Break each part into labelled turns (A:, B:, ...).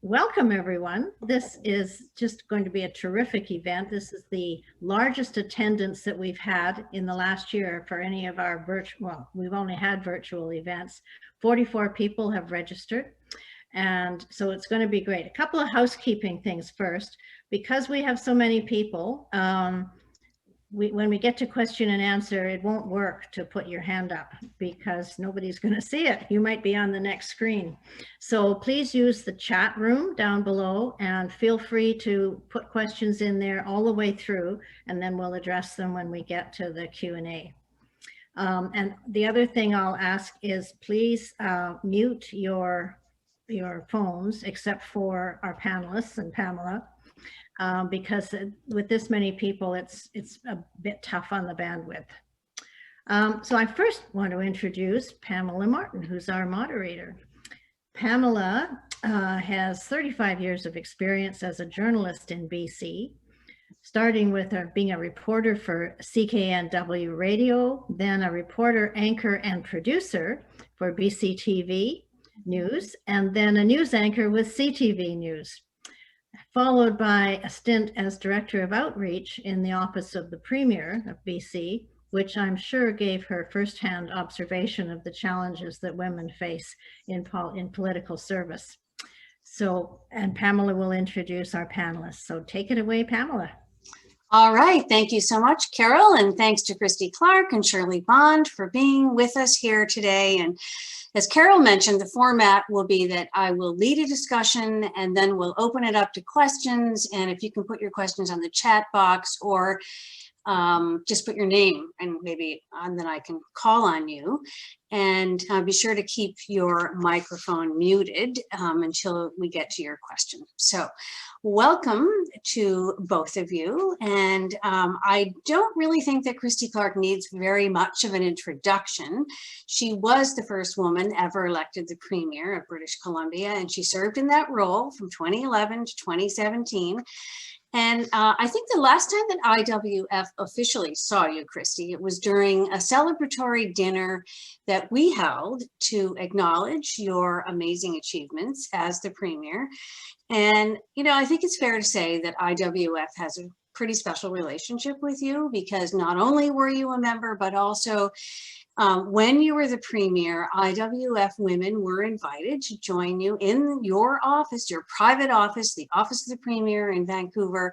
A: Welcome, everyone. This is just going to be a terrific event. This is the largest attendance that we've had in the last year for any of our virtual, well, we've only had virtual events. 44 people have registered. And so it's going to be great. A couple of housekeeping things first. Because we have so many people, when we get to question and answer, it won't work to put your hand up because nobody's going to see it. You might be on the next screen. So please use the chat room down below and feel free to put questions in there all the way through, and then we'll address them when we get to the Q&A. And the other thing I'll ask is please mute your phones except for our panelists and Pamela. Because with this many people, it's a bit tough on the bandwidth. So I first want to introduce Pamela Martin, who's our moderator. Pamela has 35 years of experience as a journalist in BC, starting with being a reporter for CKNW Radio, then a reporter, anchor, and producer for BC TV News, and then a news anchor with CTV News, followed by a stint as Director of Outreach in the Office of the Premier of BC, which I'm sure gave her firsthand observation of the challenges that women face in political service. So, and Pamela will introduce our panelists. So take it away, Pamela.
B: All right, thank you so much, Carol, and thanks to Christy Clark and Shirley Bond for being with us here today. And as Carol mentioned, the format will be that I will lead a discussion and then we'll open it up to questions. And if you can put your questions on the chat box or just put your name and maybe then I can call on you. And be sure to keep your microphone muted until we get to your question. So welcome to both of you. And I don't really think that Christy Clark needs very much of an introduction. She was the first woman ever elected the Premier of British Columbia, and she served in that role from 2011 to 2017. And I think the last time that IWF officially saw you, Christy, it was during a celebratory dinner that we held to acknowledge your amazing achievements as the Premier. And, you know, I think it's fair to say that IWF has a pretty special relationship with you because not only were you a member, but also when you were the Premier, IWF women were invited to join you in your office, your private office, the Office of the Premier in Vancouver,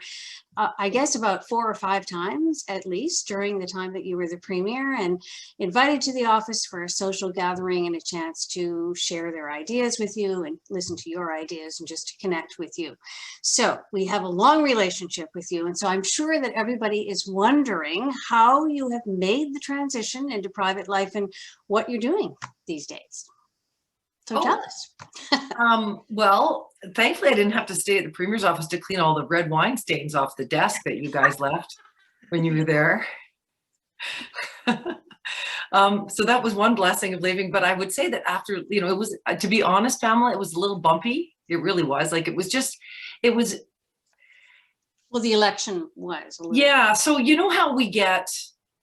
B: I guess about 4 or 5 times at least during the time that you were the Premier, and invited to the office for a social gathering and a chance to share their ideas with you and listen to your ideas and just to connect with you. So we have a long relationship with you. And so I'm sure that everybody is wondering how you have made the transition into private life and what you're doing these days. So tell us.
C: Well, thankfully I didn't have to stay at the Premier's office to clean all the red wine stains off the desk that you guys left when you were there. So that was one blessing of leaving. But I would say that after, you know, it was, to be honest, Pamela, it was a little bumpy. It really was. Like, it was just, it was.
B: Well, the election was.
C: Yeah. So you know how we get,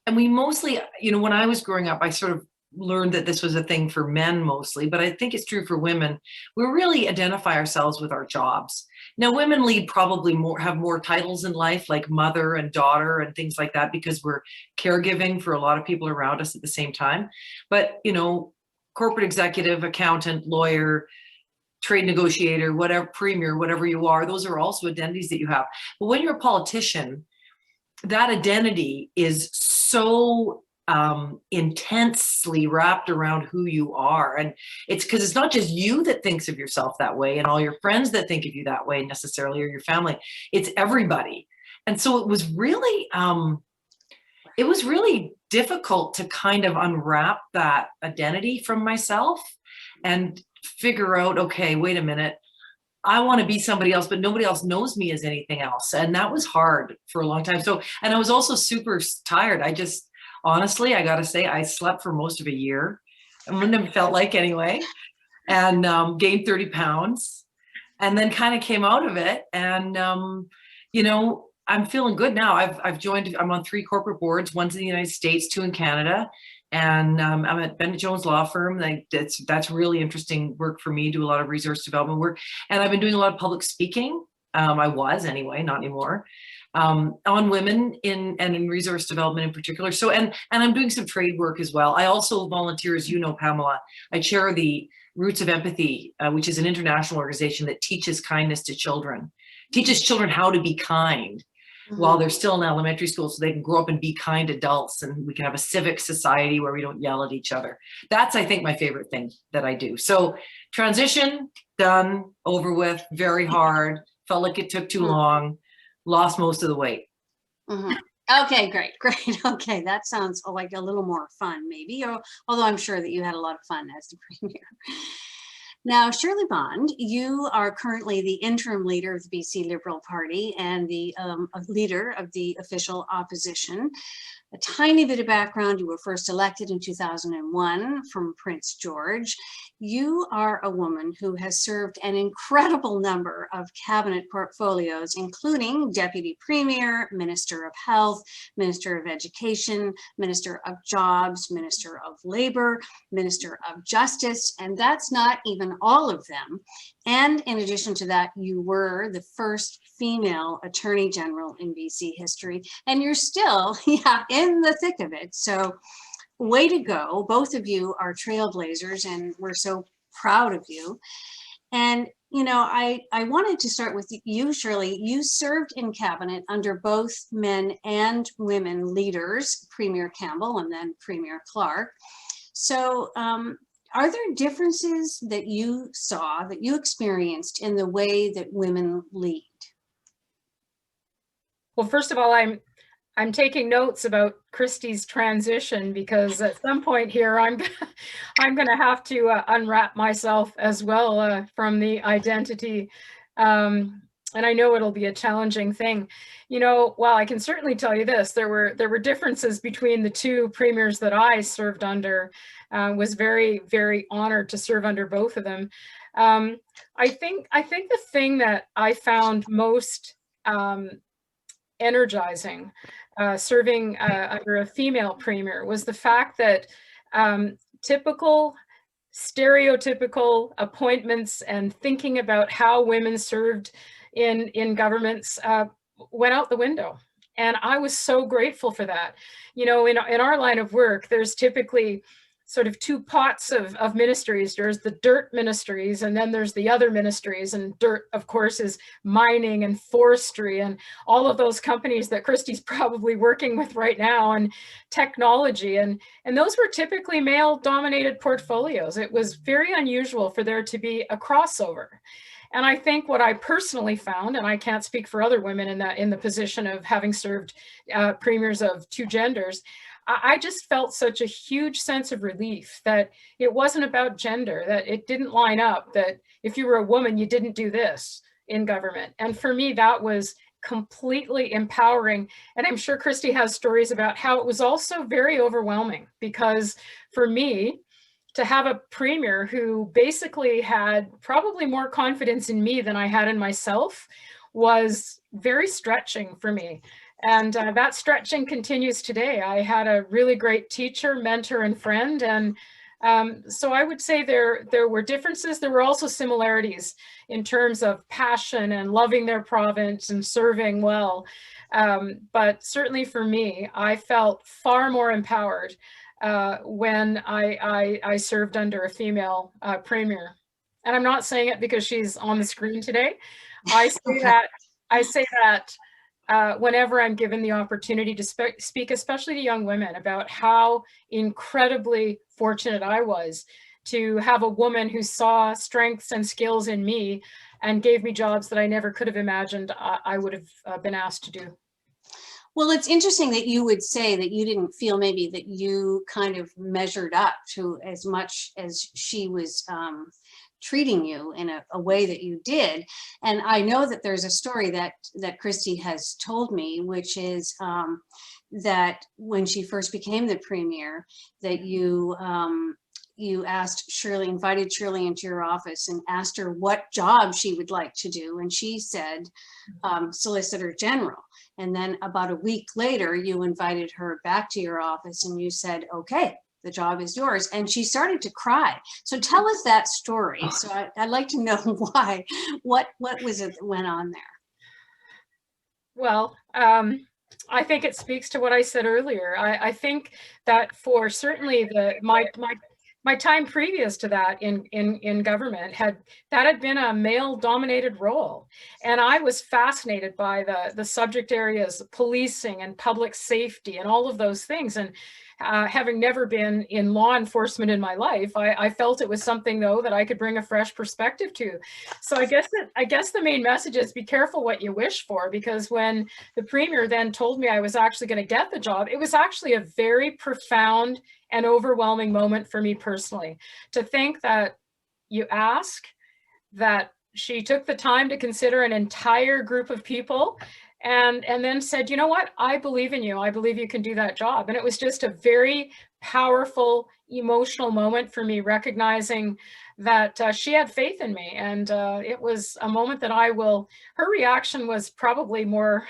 C: and we mostly, you know, when I was growing up, I sort of learned that this was a thing for men mostly, but I think it's true for women. We really identify ourselves with our jobs. Now, women lead probably have more titles in life, like mother and daughter and things like that, because we're caregiving for a lot of people around us at the same time. But, you know, corporate executive, accountant, lawyer, trade negotiator, whatever, Premier, whatever you are, those are also identities that you have. But when you're a politician, that identity is so intensely wrapped around who you are. And it's because it's not just you that thinks of yourself that way and all your friends that think of you that way necessarily, or your family. It's everybody. And so it was really difficult to kind of unwrap that identity from myself and figure out, okay, wait a minute, I want to be somebody else, but nobody else knows me as anything else. And that was hard for a long time. So, and I was also super tired. Honestly, I got to say, I slept for most of a year. I wouldn't have felt like anyway, and gained 30 pounds and then kind of came out of it. And, you know, I'm feeling good now. I'm on 3 corporate boards, one's in the United States, 2 in Canada. And I'm at Bennett Jones Law Firm. That's really interesting work for me. Do a lot of resource development work, and I've been doing a lot of public speaking. I was anyway, not anymore, on women in resource development in particular. So and I'm doing some trade work as well. I also volunteer, as you know, Pamela. I chair the Roots of Empathy, which is an international organization that teaches kindness to children, teaches children how to be kind while they're still in elementary school, so they can grow up and be kind adults, and we can have a civic society where we don't yell at each other. That's, I think, my favorite thing that I do. So transition, done, over with, very hard, felt like it took too long, lost most of the weight.
B: Okay, great. Okay, that sounds like a little more fun maybe, although I'm sure that you had a lot of fun as the premier. Now, Shirley Bond, you are currently the interim leader of the BC Liberal Party and the leader of the official opposition. A tiny bit of background, you were first elected in 2001 from Prince George. You are a woman who has served an incredible number of cabinet portfolios, including Deputy Premier, Minister of Health, Minister of Education, Minister of Jobs, Minister of Labor, Minister of Justice, and that's not even all of them. And in addition to that, you were the first female Attorney General in BC history, and you're still in the thick of it. So way to go. Both of you are trailblazers, and we're so proud of you. And, you know, I wanted to start with you, Shirley. You served in cabinet under both men and women leaders, Premier Campbell and then Premier Clark. So are there differences that you saw, that you experienced in the way that women lead?
D: Well, first of all, I'm taking notes about Christy's transition, because at some point here I'm going to have to unwrap myself as well from the identity, and I know it'll be a challenging thing. You know, well, I can certainly tell you this: there were differences between the two premiers that I served under. Was very, very honored to serve under both of them. I think the thing that I found most energizing serving under a female premier was the fact that typical stereotypical appointments and thinking about how women served in governments went out the window. And I was so grateful for that. You know, in our line of work, there's typically sort of two pots of ministries. There's the dirt ministries, and then there's the other ministries. And dirt, of course, is mining and forestry and all of those companies that Christy's probably working with right now, and technology. And those were typically male-dominated portfolios. It was very unusual for there to be a crossover. And I think what I personally found, and I can't speak for other women in the position of having served premiers of two genders, I just felt such a huge sense of relief that it wasn't about gender, that it didn't line up, that if you were a woman, you didn't do this in government. And for me, that was completely empowering. And I'm sure Christy has stories about how it was also very overwhelming, because for me, to have a premier who basically had probably more confidence in me than I had in myself was very stretching for me. And that stretching continues today. I had a really great teacher, mentor, and friend. And so I would say there were differences. There were also similarities in terms of passion and loving their province and serving well. But certainly for me, I felt far more empowered when I served under a female premier. And I'm not saying it because she's on the screen today. I say that whenever I'm given the opportunity to speak, especially to young women, about how incredibly fortunate I was to have a woman who saw strengths and skills in me and gave me jobs that I never could have imagined I would have been asked to do.
B: Well, it's interesting that you would say that you didn't feel maybe that you kind of measured up to as much as she was treating you in a way that you did. And I know that there's a story that Christy has told me, which is that when she first became the premier, that you asked Shirley, invited Shirley into your office and asked her what job she would like to do. And she said, Solicitor General. And then about a week later, you invited her back to your office and you said, okay, the job is yours. And she started to cry. So tell us that story. So I'd like to know why, what was it that went on there?
D: Well, I think it speaks to what I said earlier. I think that for certainly my time previous to that in government had been a male dominated role. And I was fascinated by the subject areas, policing and public safety and all of those things. And having never been in law enforcement in my life, I felt it was something though that I could bring a fresh perspective to. So I guess the main message is be careful what you wish for, because when the premier then told me I was actually going to get the job, it was actually a very profound and overwhelming moment for me personally, to think that you ask, that she took the time to consider an entire group of people and then said, you know what, I believe in you. I believe you can do that job. And it was just a very powerful, emotional moment for me, recognizing that she had faith in me. And it was a moment that her reaction was probably more,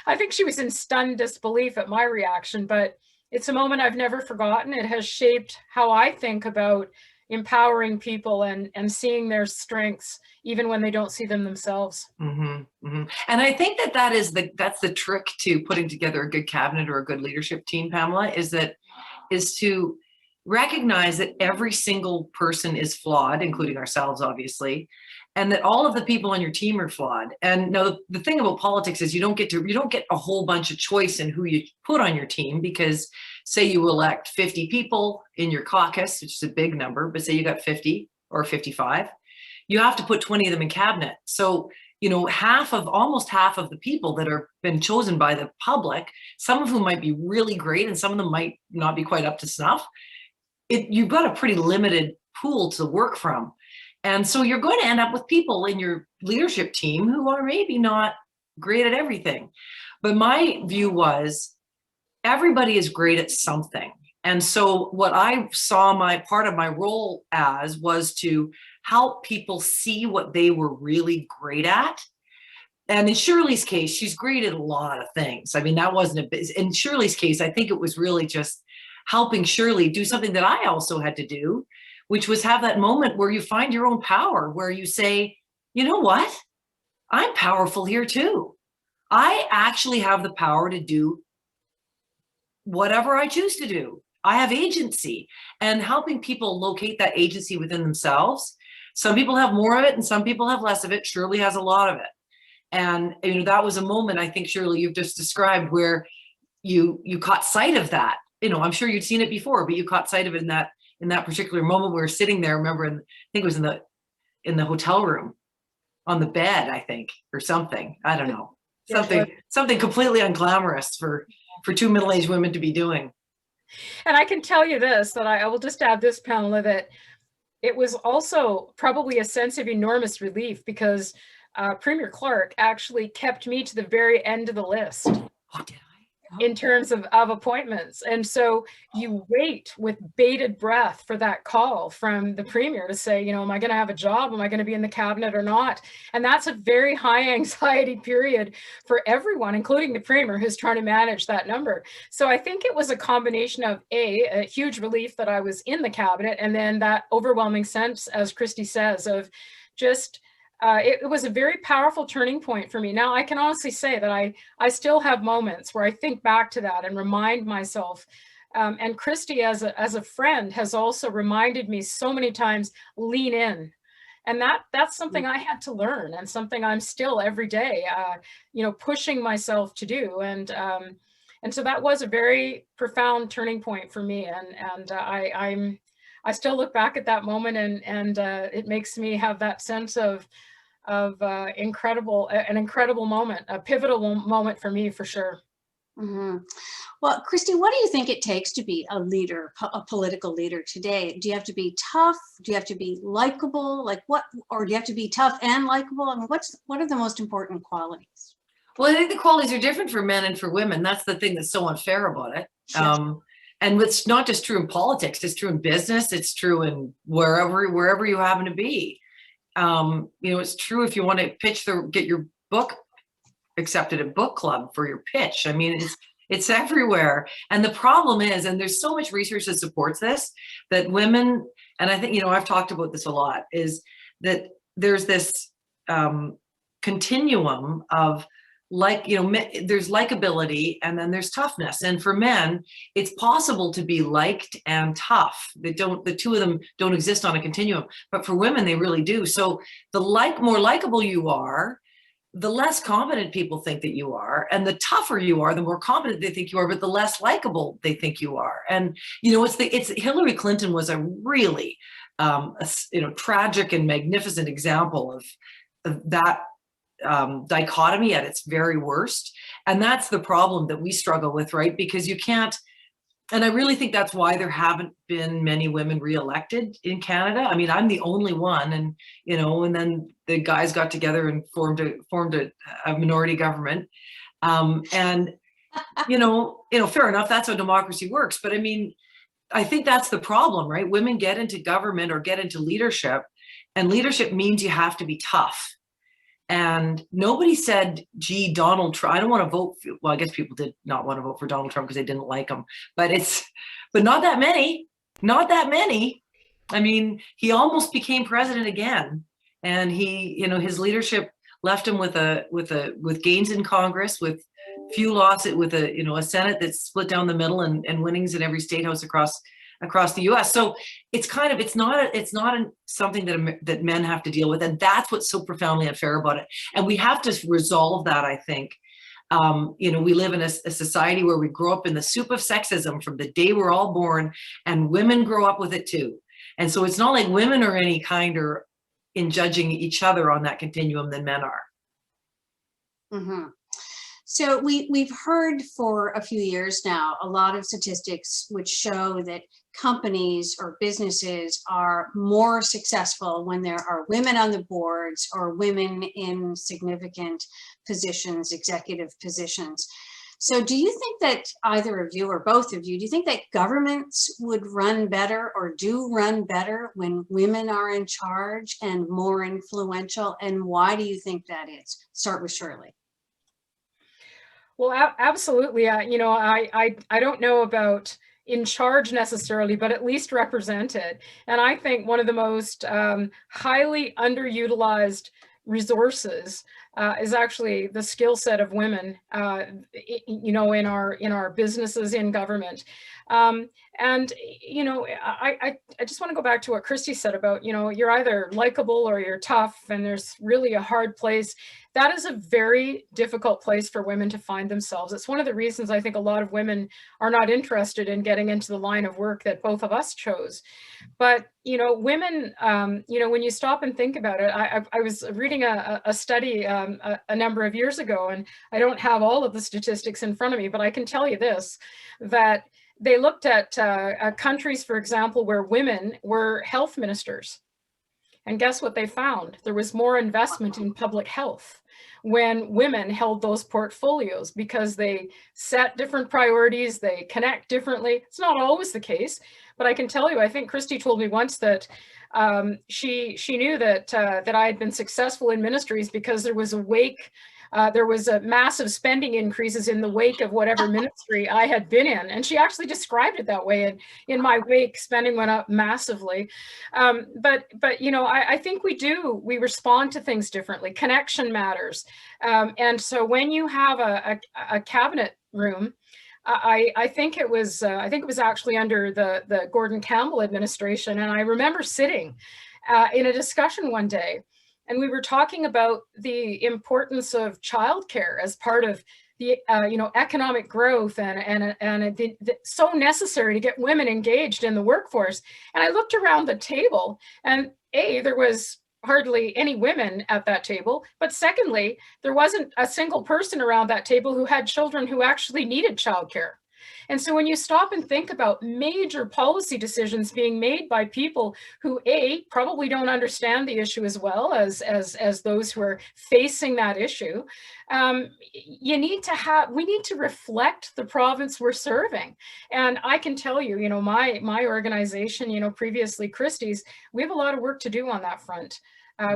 D: I think she was in stunned disbelief at my reaction, but it's a moment I've never forgotten. It has shaped how I think about empowering people and seeing their strengths, even when they don't see them themselves.
C: Mm-hmm, mm-hmm. And I think that's the trick to putting together a good cabinet or a good leadership team, Pamela, is to recognize that every single person is flawed, including ourselves, obviously, and that all of the people on your team are flawed. And now the thing about politics is you don't get a whole bunch of choice in who you put on your team, because say you elect 50 people in your caucus, which is a big number, but say you got 50 or 55, you have to put 20 of them in cabinet. So, almost half of the people that are been chosen by the public, some of whom might be really great and some of them might not be quite up to snuff. You've got a pretty limited pool to work from. And so you're going to end up with people in your leadership team who are maybe not great at everything. But my view was everybody is great at something. And so what I saw part of my role as was to help people see what they were really great at. And in Shirley's case, she's great at a lot of things. I mean, that wasn't in Shirley's case, I think it was really just helping Shirley do something that I also had to do, which was have that moment where you find your own power, where you say, you know what? I'm powerful here too. I actually have the power to do whatever I choose to do. I have agency, and helping people locate that agency within themselves. Some people have more of it and some people have less of it. Shirley has a lot of it. And that was a moment, I think, Shirley, you've just described, where you caught sight of that. I'm sure you'd seen it before, but you caught sight of it in that particular moment. We were sitting there, remember, I think it was in the hotel room on the bed, I think, or something. I don't know. Something completely unglamorous for two middle-aged women to be doing.
D: And I can tell you this, that I will just add this, Pamela, that it was also probably a sense of enormous relief, because Premier Clark actually kept me to the very end of the list.
C: Oh, did I?
D: In terms of appointments. And so you wait with bated breath for that call from the premier to say, am I going to have a job? Am I going to be in the cabinet or not? And that's a very high anxiety period for everyone, including the premier, who's trying to manage that number. So I think it was a combination of a huge relief that I was in the cabinet, and then that overwhelming sense, as Christy says, of just it was a very powerful turning point for me. Now, I can honestly say that I still have moments where I think back to that and remind myself. And Christy, as a friend, has also reminded me so many times, lean in. And that's something I had to learn, and something I'm still every day, pushing myself to do. And so that was a very profound turning point for me. And I still look back at that moment, and it makes me have that sense of an incredible moment, a pivotal moment for me, for sure.
B: Mm-hmm. Well, Christy, what do you think it takes to be a leader, a political leader today? Do you have to be tough? Do you have to be likable? Or do you have to be tough and likable? I mean, what are the most important qualities?
C: Well, I think the qualities are different for men and for women. That's the thing that's so unfair about it.
B: Sure.
C: And it's not just true in politics, it's true in business, it's true in wherever you happen to be. It's true if you want to get your book accepted at book club for your pitch. I mean, It's everywhere. And the problem is, and there's so much research that supports this, that women, and I think, you know, I've talked about this a lot, is that there's this continuum of, like, you know, there's likability and then there's toughness. And for men, it's possible to be liked and tough. The two of them don't exist on a continuum, but for women, they really do. So the more likable you are, the less competent people think that you are, and the tougher you are, the more competent they think you are, but the less likable they think you are. And, you know, it's Hillary Clinton was a really, you know, tragic and magnificent example of that dichotomy at its very worst. And that's the problem that we struggle with, right? Because you can't, and I really think that's why there haven't been many women reelected in Canada. I mean, I'm the only one, and, you know, and then the guys got together and formed a minority government. And, you know, fair enough, that's how democracy works. But I mean, I think that's the problem, right? Women get into government or get into leadership, and leadership means you have to be tough. And nobody said, gee, Donald Trump, I don't want to vote for, well, I guess people did not want to vote for Donald Trump because they didn't like him, but not that many, not that many. I mean, he almost became president again, and he, you know, his leadership left him with gains in Congress, with few losses, with a Senate that's split down the middle, and winnings in every state house across the US. So it's not something that men have to deal with. And that's what's so profoundly unfair about it. And we have to resolve that, I think. You know, we live in a society where we grow up in the soup of sexism from the day we're all born, and women grow up with it too. And so it's not like women are any kinder in judging each other on that continuum than men are.
B: Mm-hmm. So we've heard for a few years now a lot of statistics which show that companies or businesses are more successful when there are women on the boards or women in significant positions, executive positions. So do you think that either of you or both of you, do you think that governments would run better or do run better when women are in charge and more influential? And why do you think that is? Start with Shirley.
D: Well, absolutely. You know, I don't know about in charge necessarily, but at least represented. And I think one of the most highly underutilized resources is actually the skill set of women, you know, in our businesses, in government. And, you know, I just want to go back to what Christy said about, you know, you're either likable or you're tough, and there's really a hard place. That is a very difficult place for women to find themselves. It's one of the reasons I think a lot of women are not interested in getting into the line of work that both of us chose. But, you know, women, you know, when you stop and think about it, I was reading a study a number of years ago, and I don't have all of the statistics in front of me, but I can tell you this, that they looked at countries, for example, where women were health ministers. And guess what they found? There was more investment in public health when women held those portfolios, because they set different priorities, they connect differently. It's not always the case, but I can tell you, I think Christy told me once that she knew that that I had been successful in ministries because there was a massive spending increases in the wake of whatever ministry I had been in. And she actually described it that way. And in my wake, spending went up massively. But you know, I think we respond to things differently. Connection matters. And so when you have a cabinet room, I think it was actually under the Gordon Campbell administration. And I remember sitting in a discussion one day, and we were talking about the importance of childcare as part of the you know, economic growth and so necessary to get women engaged in the workforce. And I looked around the table, and there was hardly any women at that table, but secondly, there wasn't a single person around that table who had children who actually needed childcare. And so when you stop and think about major policy decisions being made by people who probably don't understand the issue as well as those who are facing that issue, we need to reflect the province we're serving. And I can tell you, you know, my organization, you know, previously Christie's, we have a lot of work to do on that front.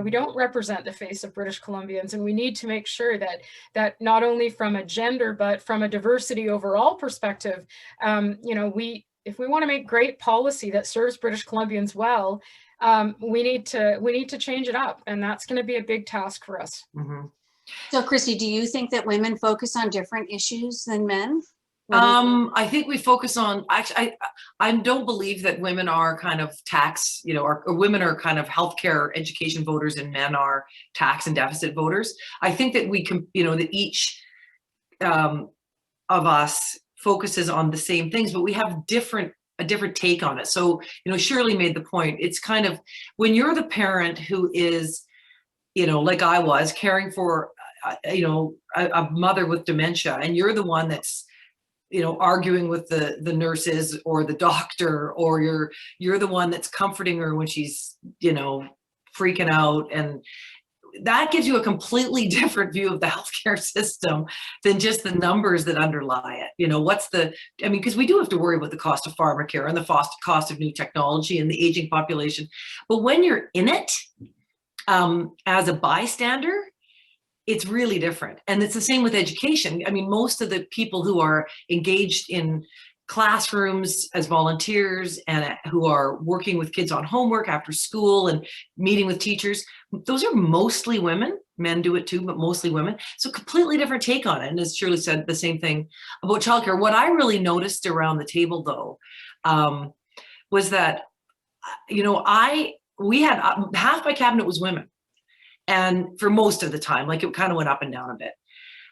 D: We don't represent the face of British Columbians, and we need to make sure that not only from a gender, but from a diversity overall perspective, if we want to make great policy that serves British Columbians well, we need to change it up, and that's going to be a big task for us.
C: Mm-hmm.
B: So Christy, do you think that women focus on different issues than men?
C: I think we focus on, actually, I don't believe that women are kind of tax, or women are kind of healthcare education voters and men are tax and deficit voters. I think that we can, that each of us focuses on the same things, but we have a different take on it. So, Shirley made the point. It's kind of when you're the parent who is, like I was, caring for, a mother with dementia, and you're the one that's, arguing with the nurses or the doctor, or you're the one that's comforting her when she's, freaking out. And that gives you a completely different view of the healthcare system than just the numbers that underlie it. Because we do have to worry about the cost of pharmacare and the cost of new technology and the aging population. But when you're in it, as a bystander, it's really different. And it's the same with education. Most of the people who are engaged in classrooms as volunteers and who are working with kids on homework after school and meeting with teachers, those are mostly women. Men do it too, but mostly women. So completely different take on it. And as Shirley said, the same thing about childcare. What I really noticed around the table though, was that, we had half my cabinet was women. And for most of the time, like it kind of went up and down a bit.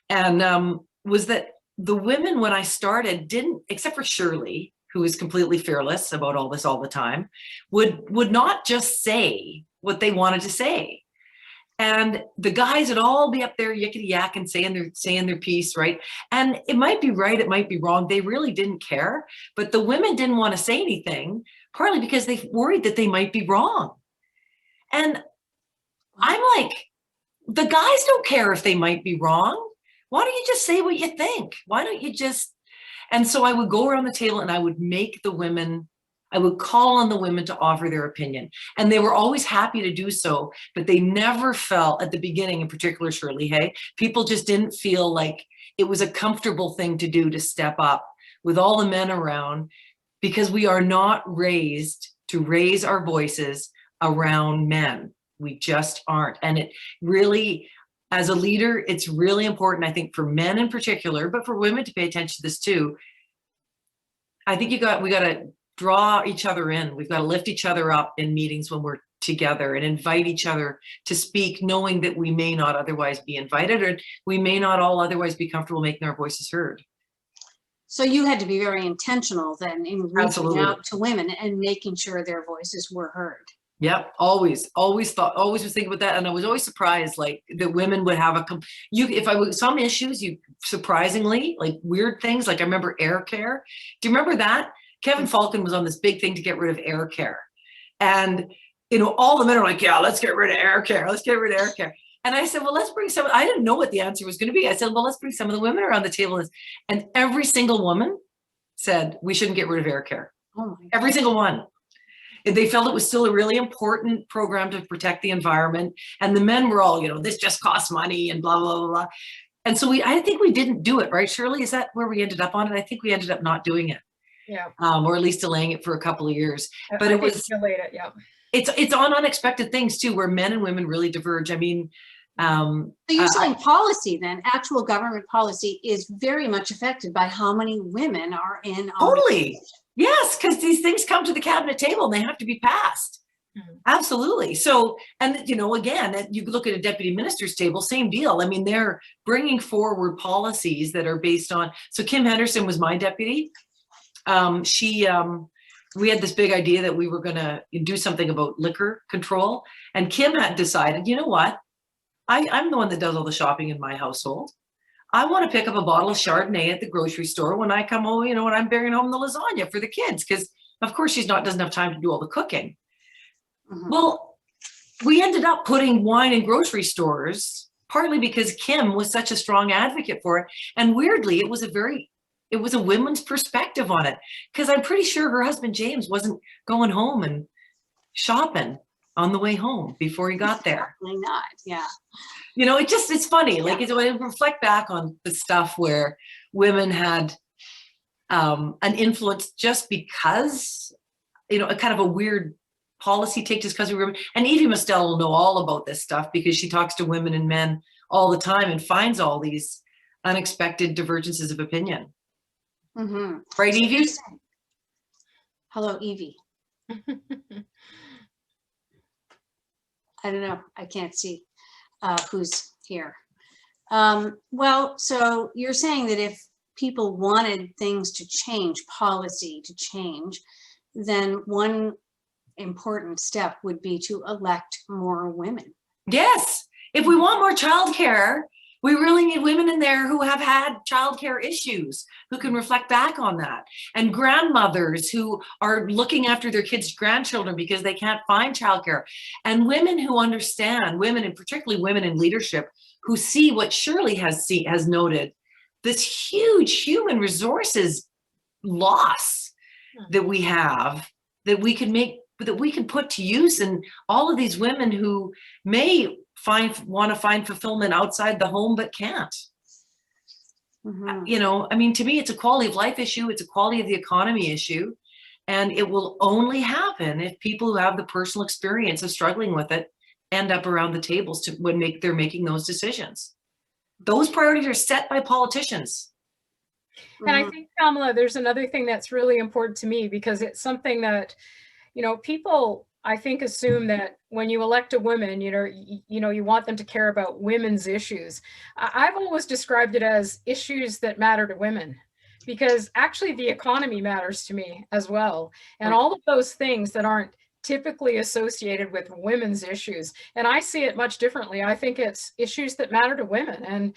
C: And was that the women, when I started, didn't, except for Shirley, who is completely fearless about all this all the time, would not just say what they wanted to say. And the guys would all be up there yickety yak and saying their piece, right? And it might be right, it might be wrong. They really didn't care. But the women didn't want to say anything, partly because they worried that they might be wrong. And I'm like, the guys don't care if they might be wrong. Why don't you just say what you think? Why don't you just? And so I would go around the table and I would I would call on the women to offer their opinion. And they were always happy to do so, but they never felt, at the beginning in particular, Shirley, hey, people just didn't feel like it was a comfortable thing to do, to step up with all the men around, because we are not raised to raise our voices around men. We just aren't. And it really, as a leader, it's really important, I think, for men in particular, but for women to pay attention to this too. I think we got to draw each other in. We've got to lift each other up in meetings when we're together and invite each other to speak, knowing that we may not otherwise be invited, or we may not all otherwise be comfortable making our voices heard.
B: So you had to be very intentional then in reaching
C: Absolutely.
B: out to women and making sure their voices were heard.
C: Yep, always was thinking about that, and I was always surprised, like that women would have some issues, surprisingly, like weird things, like I remember air care. Do you remember that? Kevin Falcon was on this big thing to get rid of air care, and all the men are like, yeah, let's get rid of air care, let's get rid of air care. And I said, well, let's bring some. I didn't know what the answer was going to be. I said, well, let's bring some of the women around the table, and every single woman said we shouldn't get rid of air care.
B: Oh my God.
C: Every single one. They felt it was still a really important program to protect the environment. And the men were all, this just costs money and blah, blah, blah, blah. And so I think we didn't do it, right, Shirley? Is that where we ended up on it? I think we ended up not doing it.
D: Yeah.
C: Or at least delaying it for a couple of years. But it was
D: delayed it, yeah.
C: It's on unexpected things too, where men and women really diverge.
B: So you're saying policy then, actual government policy is very much affected by how many women are in.
C: Totally. Yes, because these things come to the cabinet table and they have to be passed. Mm-hmm. Absolutely. So, and again, you look at a deputy minister's table, same deal. They're bringing forward policies that are based on, so Kim Henderson was my deputy. We had this big idea that we were going to do something about liquor control. And Kim had decided, you know what? I'm the one that does all the shopping in my household. I want to pick up a bottle of Chardonnay at the grocery store when I come home, when I'm bringing home the lasagna for the kids, because of course doesn't have time to do all the cooking. Mm-hmm. Well, we ended up putting wine in grocery stores, partly because Kim was such a strong advocate for it. And weirdly, it was a women's perspective on it, because I'm pretty sure her husband, James, wasn't going home and shopping. on the way home before he got there.
B: Probably not. Yeah.
C: You know, it's funny. Like,
B: Yeah.
C: it's when I reflect back on the stuff where women had an influence just because, you know, a kind of a weird policy take just because we were, and Evie Mustel will know all about this stuff because she talks to women and men all the time and finds all these unexpected divergences of opinion.
B: Mm-hmm.
C: Right,
B: So
C: Evie?
B: you're saying- Hello, Evie. I don't know. I can't see who's here. Well, so you're saying that if people wanted things to change, policy to change, then one important step would be to elect more women.
C: Yes. If we want more childcare, we really need women in there who have had childcare issues, who can reflect back on that. And grandmothers who are looking after their kids' grandchildren because they can't find childcare. And women who understand, women and particularly women in leadership, who see what Shirley has noted, this huge human resources loss that we have, that we can make, that we can put to use. And all of these women who may want to find fulfillment outside the home but can't.
B: Mm-hmm.
C: You know, I mean, to me, it's a quality of life issue. It's a quality of the economy issue. And it will only happen if people who have the personal experience of struggling with it end up around the tables to when they're making those decisions. Those priorities are set by politicians.
D: And I think, Pamela, there's another thing that's really important to me, because it's something that, you know, people, I think, assume that when you elect a woman, you want them to care about women's issues. I've always described it as issues that matter to women, because actually the economy matters to me as well. And all of those things that aren't typically associated with women's issues. And I see it much differently. I think it's issues that matter to women. And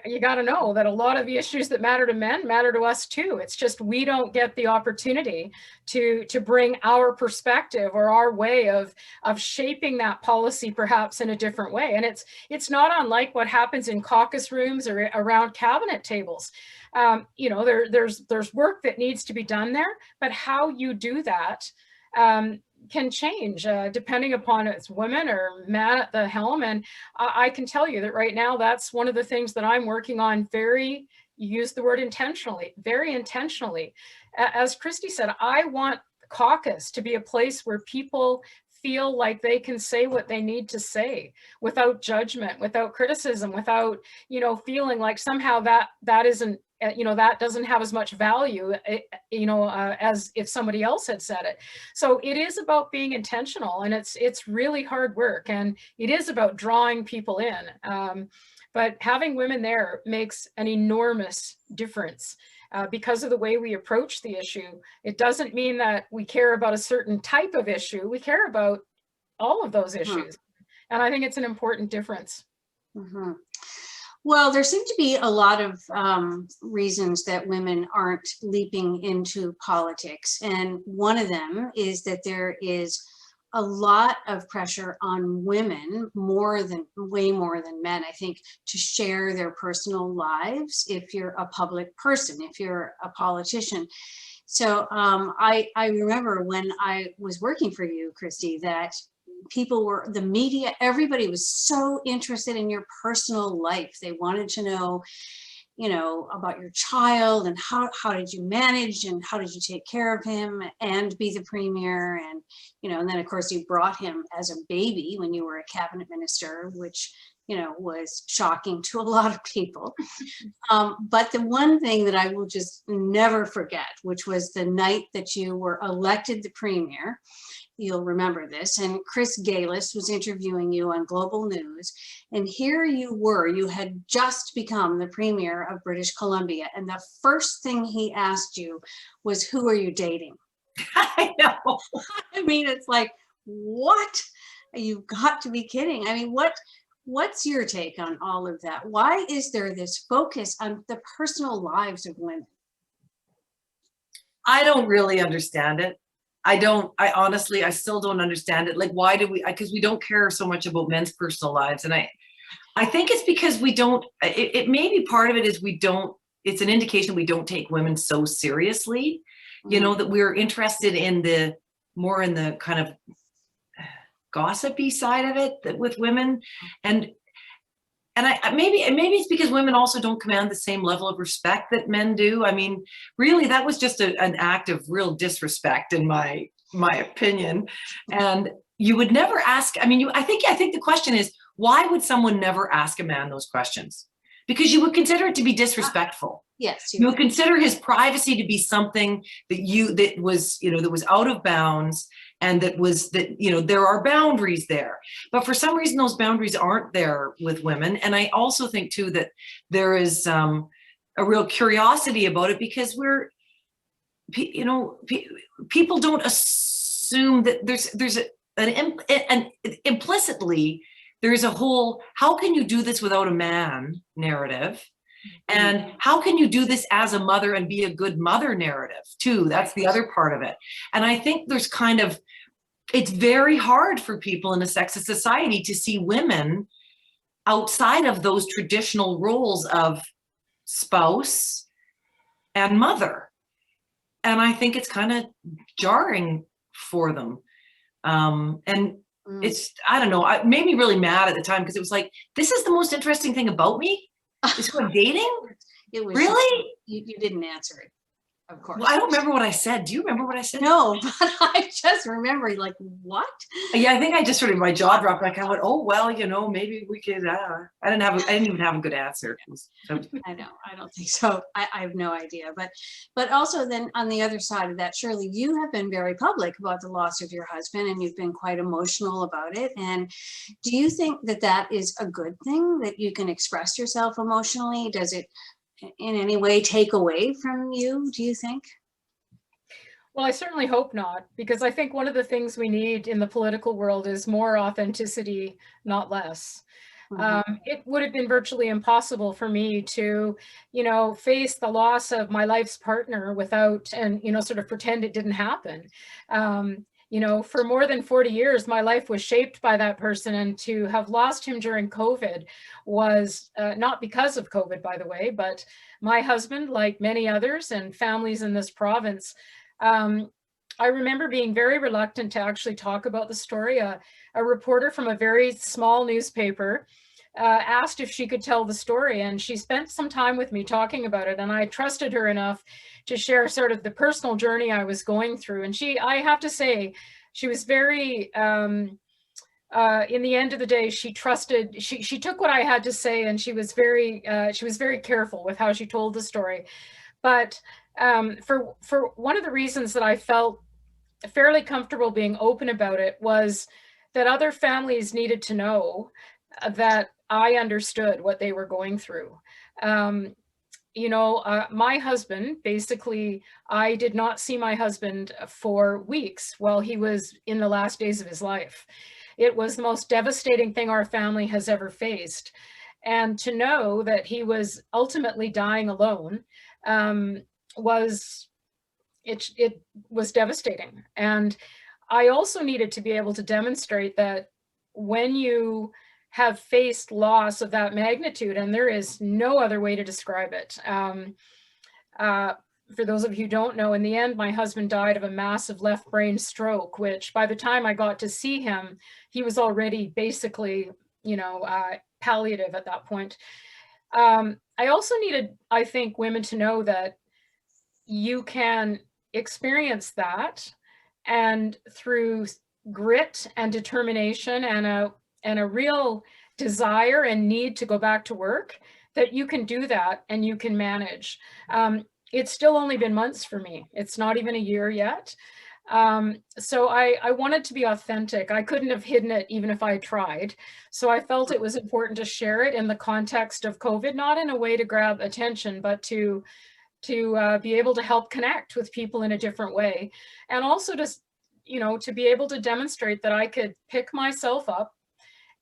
D: you got to know that a lot of the issues that matter to men matter to us too. It's just we don't get the opportunity to bring our perspective or our way of shaping that policy perhaps in a different way. And it's not unlike what happens in caucus rooms or around cabinet tables. There's work that needs to be done there, but how you do that can change depending upon it's women or man at the helm. And I can tell you that right now, that's one of the things that I'm working on you use the word intentionally, very intentionally. As Christy said, I want caucus to be a place where people feel like they can say what they need to say without judgment, without criticism, without, feeling like somehow that isn't, that doesn't have as much value, as if somebody else had said it. So it is about being intentional, and it's really hard work, and it is about drawing people in. But having women there makes an enormous difference because of the way we approach the issue. It doesn't mean that we care about a certain type of issue. We care about all of those issues. And I think it's an important difference.
B: Mm-hmm. Well, there seem to be a lot of reasons that women aren't leaping into politics. And one of them is that there is a lot of pressure on women, way more than men, I think, to share their personal lives if you're a public person, if you're a politician. So I remember when I was working for you, Christy, that the media, everybody was so interested in your personal life. They wanted to know, about your child and how did you manage and how did you take care of him and be the premier. And, and then of course you brought him as a baby when you were a cabinet minister, which, was shocking to a lot of people. But the one thing that I will just never forget, which was the night that you were elected the premier. You'll remember this. And Chris Galis was interviewing you on Global News. And here you were, you had just become the premier of British Columbia. And the first thing he asked you was, who are you dating?
C: I know.
B: I mean, it's like, what? You've got to be kidding. I mean, what's your take on all of that? Why is there this focus on the personal lives of women?
C: I don't really understand it. I honestly, I still don't understand it. Like, why do we, because we don't care so much about men's personal lives. And I think it's because we don't, it may be part of it is it's an indication we don't take women so seriously, that we're interested in more in the kind of gossipy side of it that with women. And maybe it's because women also don't command the same level of respect that men do. I mean, really, that was just an act of real disrespect in my opinion. And you would never ask, I mean, I think the question is, why would someone never ask a man those questions? Because you would consider it to be disrespectful.
B: Yes.
C: You would consider his privacy to be something that was out of bounds, and there are boundaries there. But for some reason, those boundaries aren't there with women. And I also think too that there is a real curiosity about it, because people don't assume that there's an implicitly there's a whole, how can you do this without a man narrative? And how can you do this as a mother and be a good mother narrative too? That's the other part of it. And I think there's it's very hard for people in a sexist society to see women outside of those traditional roles of spouse and mother. And I think it's kind of jarring for them. It's, I don't know, it made me really mad at the time, because it was like, this is the most interesting thing about me? Is who I'm dating?
B: It was
C: really?
B: You didn't answer it, of course.
C: Well, I don't remember what I said. Do you remember what I said?
B: No, but I just remember like, what?
C: Yeah, I think I just sort of, my jaw dropped. Like I went, oh, well, maybe we could, I didn't even have a good answer.
B: I know, I don't think so. I have no idea. But also then on the other side of that, Shirley, you have been very public about the loss of your husband, and you've been quite emotional about it. And do you think that that is a good thing, that you can express yourself emotionally? Does it in any way take away from you, do you think?
D: Well, I certainly hope not, because I think one of the things we need in the political world is more authenticity, not less. It would have been virtually impossible for me to, face the loss of my life's partner without, and, sort of pretend it didn't happen. For more than 40 years, my life was shaped by that person, and to have lost him during COVID was not because of COVID, by the way, but my husband, like many others and families in this province, I remember being very reluctant to actually talk about the story. A reporter from a very small newspaper asked if she could tell the story, and she spent some time with me talking about it, and I trusted her enough to share sort of the personal journey I was going through. And I have to say, she was very, in the end of the day, she took what I had to say, and she was very careful with how she told the story. But for one of the reasons that I felt fairly comfortable being open about it was that other families needed to know that I understood what they were going through. My husband, basically, I did not see my husband for weeks while he was in the last days of his life. It was the most devastating thing our family has ever faced. And to know that he was ultimately dying alone was devastating. And I also needed to be able to demonstrate that when you have faced loss of that magnitude, and there is no other way to describe it. For those of you who don't know, in the end, my husband died of a massive left brain stroke, which by the time I got to see him, he was already basically, palliative at that point. I also needed, I think, women to know that you can experience that, and through grit and determination and a real desire and need to go back to work, that you can do that and you can manage. It's still only been months for me. It's not even a year yet. So I wanted to be authentic. I couldn't have hidden it even if I tried. So I felt it was important to share it in the context of COVID, not in a way to grab attention, but to be able to help connect with people in a different way. And also to be able to demonstrate that I could pick myself up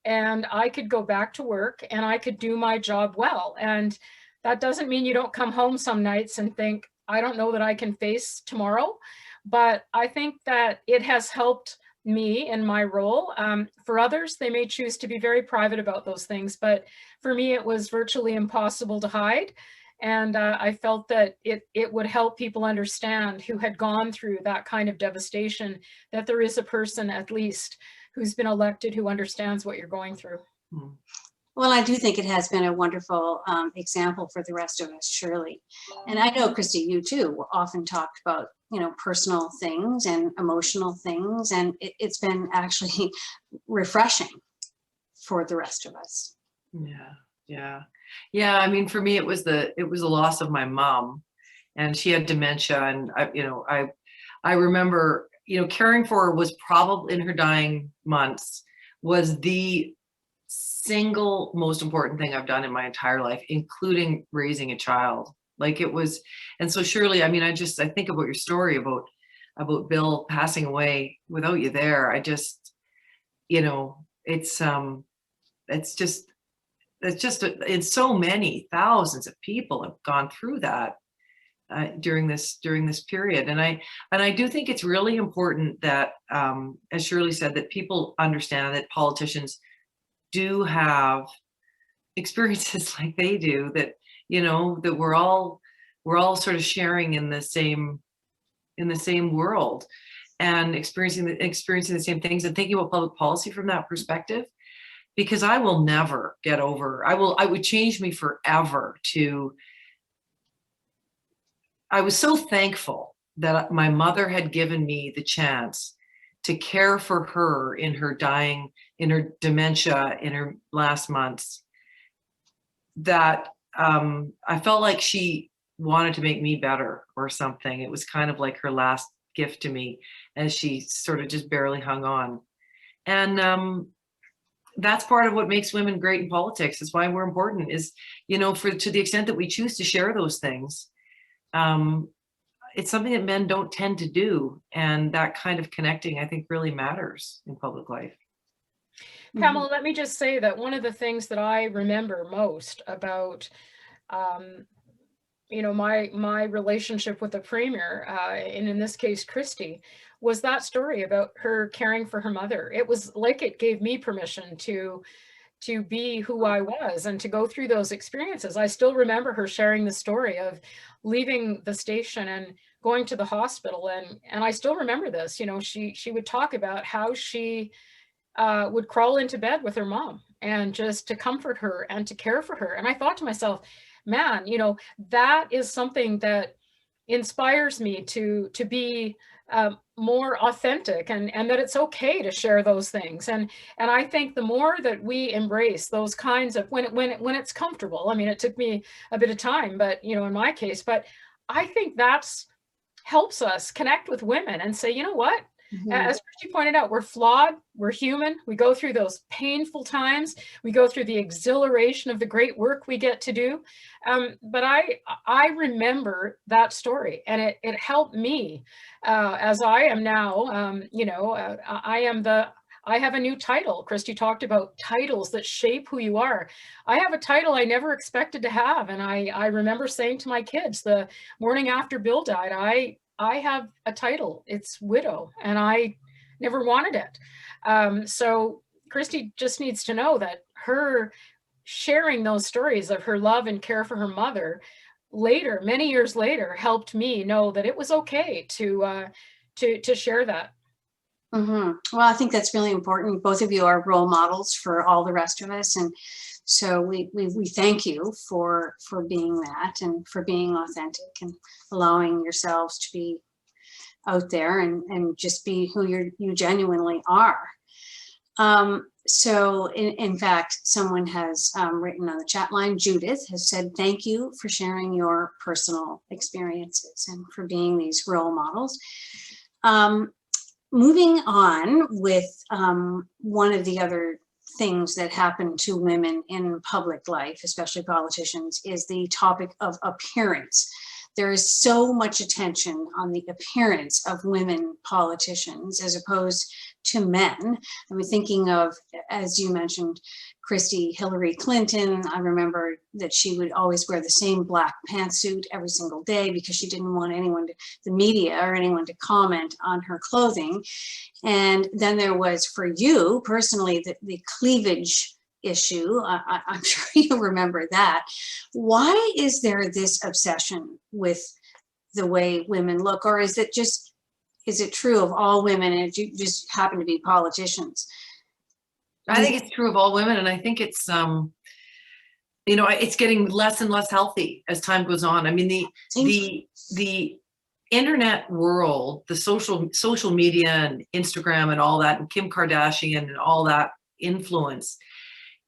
D: and I could go back to work and I could do my job well. And that doesn't mean you don't come home some nights and think, I don't know that I can face tomorrow. But I think that it has helped me in my role. For others, they may choose to be very private about those things. But for me, it was virtually impossible to hide. And I felt that it would help people understand who had gone through that kind of devastation, that there is a person at least who's been elected, who understands what you're going through.
B: Well, I do think it has been a wonderful example for the rest of us, surely. And I know, Christy, you too often talked about, you know, personal things and emotional things, and it's been actually refreshing for the rest of us.
C: Yeah. I mean, for me, it was the loss of my mom, and she had dementia, and I remember, you know, caring for her was probably, in her dying months, was the single most important thing I've done in my entire life, including raising a child. Like it was, and so Shirley, I mean, I think about your story about Bill passing away without you there. I just, you know, it's so many thousands of people have gone through that during this period, and I do think it's really important that, as Shirley said, that people understand that politicians do have experiences like they do, that, you know, that we're all sort of sharing in the same world, and experiencing the same things, and thinking about public policy from that perspective. Because I will never get over, I would change me forever I was so thankful that my mother had given me the chance to care for her in her dying, in her dementia, in her last months, that I felt like she wanted to make me better or something. It was kind of like her last gift to me, as she sort of just barely hung on. And that's part of what makes women great in politics. That's why we're important, is, you know, to the extent that we choose to share those things, it's something that men don't tend to do. And that kind of connecting, I think, really matters in public life.
D: Pamela, let me just say that one of the things that I remember most about, you know, my relationship with the Premier, and in this case, Christy, was that story about her caring for her mother. It was like it gave me permission to be who I was and to go through those experiences. I still remember her sharing the story of leaving the station and going to the hospital, and I still remember this. You know, she would talk about how she would crawl into bed with her mom, and just to comfort her and to care for her. And I thought to myself, man, you know, that is something that inspires me to be more authentic, and that it's okay to share those things. And I think the more that we embrace those kinds of, when it's comfortable. I mean, it took me a bit of time, but, you know, in my case, but I think that's helps us connect with women and say, you know what? As Christy pointed out, we're flawed, we're human, we go through those painful times, we go through the exhilaration of the great work we get to do. But I remember that story, and it helped me as I am now, you know, I have a new title. Christy talked about titles that shape who you are. I have a title I never expected to have. And I remember saying to my kids the morning after Bill died, I have a title, it's widow, and I never wanted it. So Christy just needs to know that her sharing those stories of her love and care for her mother later, many years later, helped me know that it was okay to share that.
B: Well, I think that's really important. Both of you are role models for all the rest of us. And so we thank you for being that, and for being authentic and allowing yourselves to be out there and just be who you genuinely are. So in fact, someone has written on the chat line, Judith has said, thank you for sharing your personal experiences and for being these role models. Moving on with one of the other things that happen to women in public life, especially politicians, is the topic of appearance. There is so much attention on the appearance of women politicians as opposed to men. I'm thinking of, as you mentioned, Christy, Hillary Clinton. I remember that she would always wear the same black pantsuit every single day because she didn't want anyone the media or anyone to comment on her clothing. And then there was, for you personally, the cleavage issue. I'm sure you remember that. Why is there this obsession with the way women look? Or is it just, is it true of all women and if you just happen to be politicians?
C: I think it's true of all women, and I think it's you know, it's getting less and less healthy as time goes on. I mean, the internet world, the social media and Instagram and all that, and Kim Kardashian and all that influence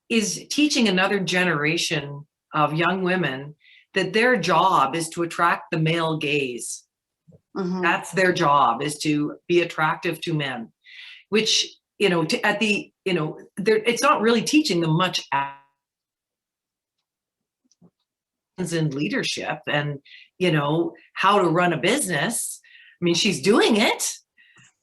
C: is teaching another generation of young women that their job is to attract the male gaze.
B: Mhm.
C: That's their job, is to be attractive to men, which, you know, it's not really teaching them much in leadership and, you know, how to run a business. I mean, she's doing it.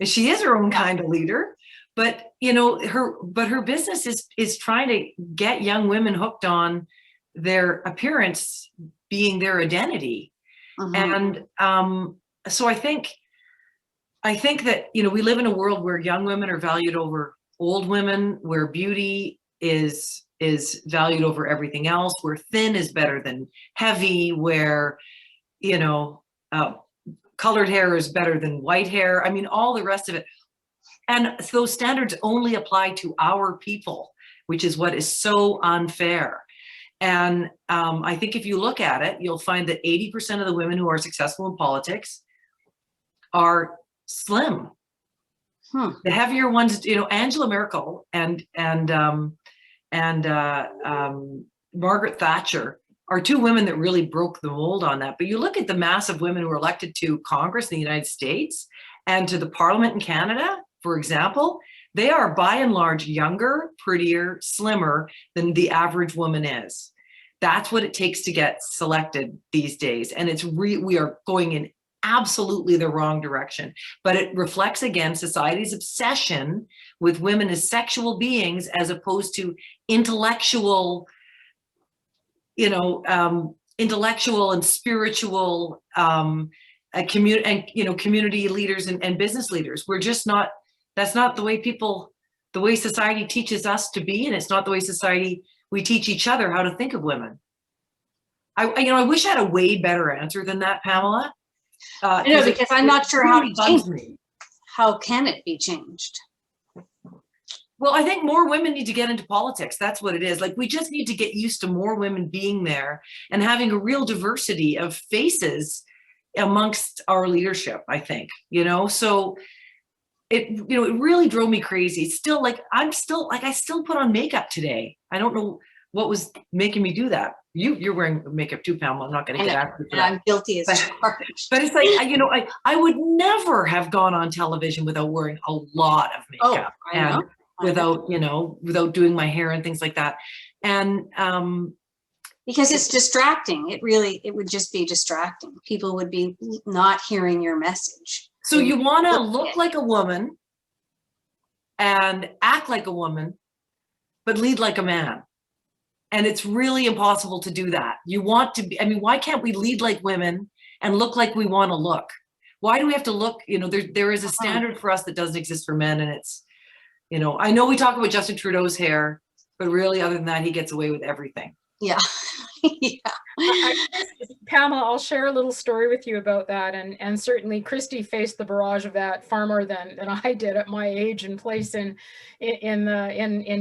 C: She is her own kind of leader, but, you know, her business is trying to get young women hooked on their appearance being their identity.
B: Mhm.
C: And so I think that, you know, we live in a world where young women are valued over old women, where beauty is valued over everything else, where thin is better than heavy, where, you know, colored hair is better than white hair. I mean, all the rest of it. And those standards only apply to our people, which is what is so unfair. And I think if you look at it, you'll find that 80% of the women who are successful in politics are slim. The heavier ones, you know, Angela Merkel and Margaret Thatcher are two women that really broke the mold on that. But you look at the mass of women who were elected to Congress in the United States and to the Parliament in Canada, for example, they are by and large younger, prettier, slimmer than the average woman is. That's what it takes to get selected these days. And we are going in absolutely the wrong direction, but it reflects again society's obsession with women as sexual beings as opposed to intellectual, you know, intellectual and spiritual community leaders and business leaders. We're just not, that's not the way society teaches us to be, and it's not the way we teach each other how to think of women. I wish I had a way better answer than that, Pamela.
B: I know, because I'm not sure how to change
C: me.
B: it. How can it be changed?
C: Well, I think more women need to get into politics. That's what it is. Like, we just need to get used to more women being there and having a real diversity of faces amongst our leadership, I think, you know? So it really drove me crazy. Still, like, I still put on makeup today. I don't know what was making me do that. You're wearing makeup too, Pamela. I'm not going to get after that.
B: I'm guilty as charged.
C: But it's like, you know, I would never have gone on television without wearing a lot of makeup and without doing my hair and things like that. And
B: because it's distracting. It would just be distracting. People would be not hearing your message.
C: So you want to look like a woman and act like a woman, but lead like a man. And it's really impossible to do that. You want to be, I mean, why can't we lead like women and look like we want to look? Why do we have to look, you know, there is a standard for us that doesn't exist for men. And it's, you know, I know we talk about Justin Trudeau's hair, but really other than that, he gets away with everything.
B: Yeah. Yeah.
D: Pamela, I'll share a little story with you about that. And certainly Christy faced the barrage of that far more than I did at my age and place in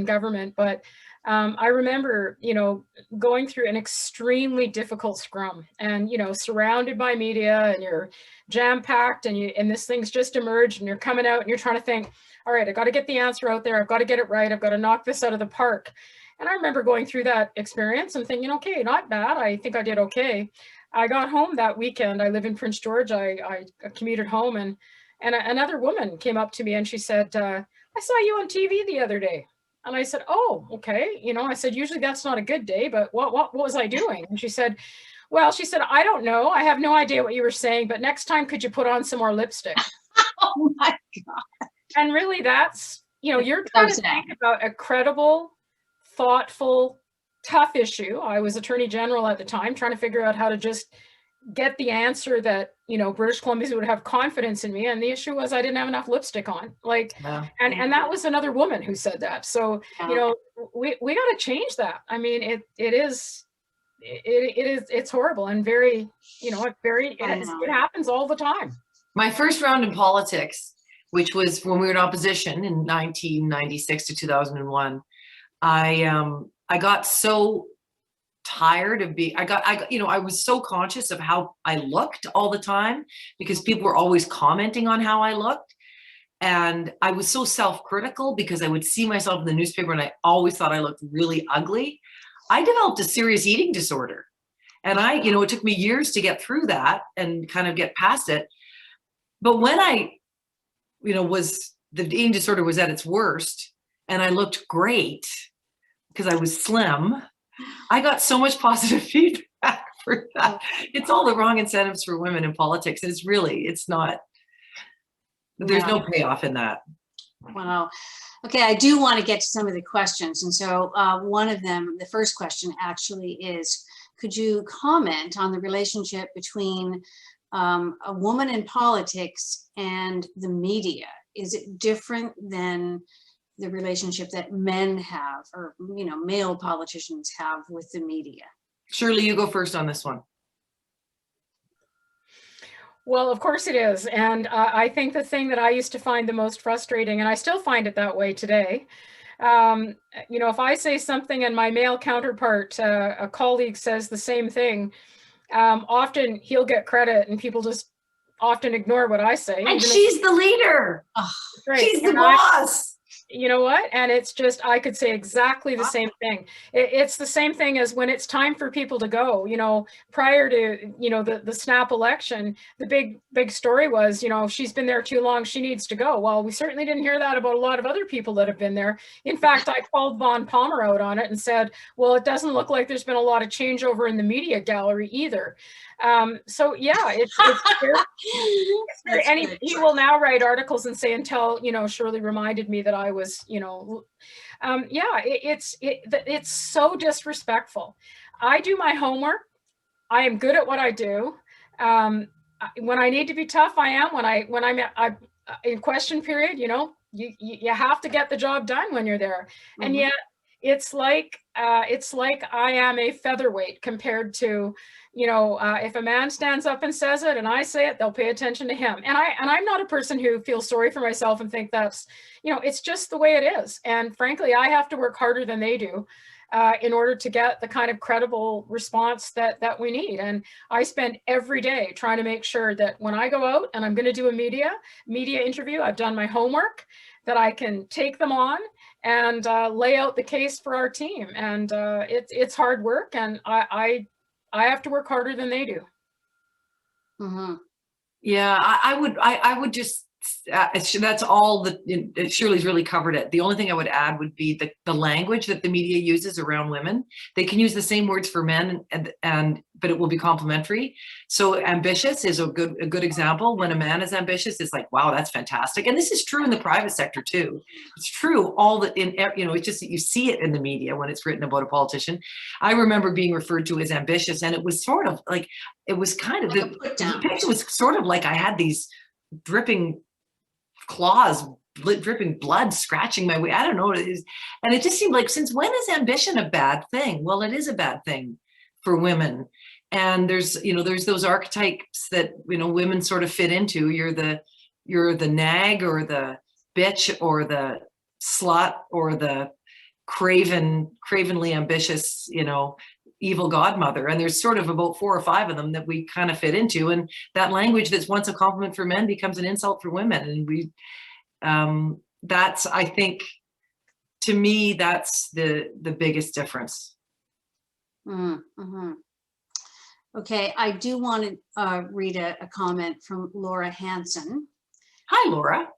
D: government. But I remember, you know, going through an extremely difficult scrum and, you know, surrounded by media and you're jam-packed and this thing's just emerged and you're coming out and you're trying to think, all right, I got to get the answer out there. I've got to get it right. I've got to knock this out of the park. And I remember going through that experience and thinking, okay, not bad. I think I did okay. I got home that weekend. I live in Prince George. I commuted home and another woman came up to me and she said, I saw you on TV the other day. And I said, oh, okay. You know, I said, usually that's not a good day, but what was I doing? And she said, I don't know. I have no idea what you were saying, but next time, could you put on some more lipstick?
B: Oh my God.
D: And really that's, you know, you're trying to think about a credible, thoughtful, tough issue. I was Attorney General at the time, trying to figure out how to just get the answer that, you know, British Columbians would have confidence in me. And the issue was I didn't have enough lipstick on. Like, and that was another woman who said that. So, you know, we got to change that. I mean, it's horrible and very, you know, it happens all the time.
C: My first round in politics, which was when we were in opposition in 1996 to 2001, I got so tired of being, I was so conscious of how I looked all the time because people were always commenting on how I looked. And I was so self-critical because I would see myself in the newspaper and I always thought I looked really ugly. I developed a serious eating disorder. And it took me years to get through that and kind of get past it. But when the eating disorder was at its worst and I looked great because I was slim, I got so much positive feedback for that. It's all the wrong incentives for women in politics. And it's not, there's no payoff in that.
B: Wow. Okay, I do want to get to some of the questions. And so one of them, the first question actually is, could you comment on the relationship between a woman in politics and the media? Is it different than the relationship that men have, or male politicians have with the media?
C: Shirley, you go first on this one.
D: Well, of course it is. And I think the thing that I used to find the most frustrating, and I still find it that way today, if I say something and my male counterpart, a colleague, says the same thing, often he'll get credit and people just often ignore what I say.
C: And she's the leader.
D: Oh, right.
C: She's the boss.
D: You know what? And it's just, I could say exactly the same thing. It's the same thing as when it's time for people to go, prior to, the snap election, the big story was, she's been there too long, she needs to go. Well, we certainly didn't hear that about a lot of other people that have been there. In fact, I called Von Palmer out on it and said, well, it doesn't look like there's been a lot of changeover in the media gallery either. So yeah, it's very, and he will now write articles and say, until, Shirley reminded me that I was, it's so disrespectful. I do my homework. I am good at what I do. When I need to be tough, I am. When I'm in question period, you have to get the job done when you're there. Mm-hmm. And yet it's like I am a featherweight compared to, if a man stands up and says it and I say it, they'll pay attention to him. And I'm not a person who feels sorry for myself and think that's, it's just the way it is. And frankly, I have to work harder than they do in order to get the kind of credible response that we need. And I spend every day trying to make sure that when I go out and I'm going to do a media interview, I've done my homework, that I can take them on and lay out the case for our team. And it's hard work, and I have to work harder than they do.
B: Mm-hmm.
C: Yeah, I would just, that's all that Shirley's really covered it. The only thing I would add would be the language that the media uses around women. They can use the same words for men, but it will be complimentary. So ambitious is a good example. When a man is ambitious, it's like, wow, that's fantastic. And this is true in the private sector too. It's true it's just that you see it in the media when it's written about a politician. I remember being referred to as ambitious, and it was sort of like, it was kind of, the picture was sort of like I had these dripping claws, dripping blood, scratching my way. I don't know what it is. And it just seemed like, since when is ambition a bad thing? Well, it is a bad thing for women. And there's those archetypes that, women sort of fit into. You're the nag, or the bitch, or the slut, or the cravenly ambitious, evil godmother. And there's sort of about 4 or 5 of them that we kind of fit into. And that language that's once a compliment for men becomes an insult for women. And that's, I think, to me, that's the biggest difference.
B: Mm-hmm. Okay, I do want to read a comment from Laura Hansen.
C: Hi, Laura.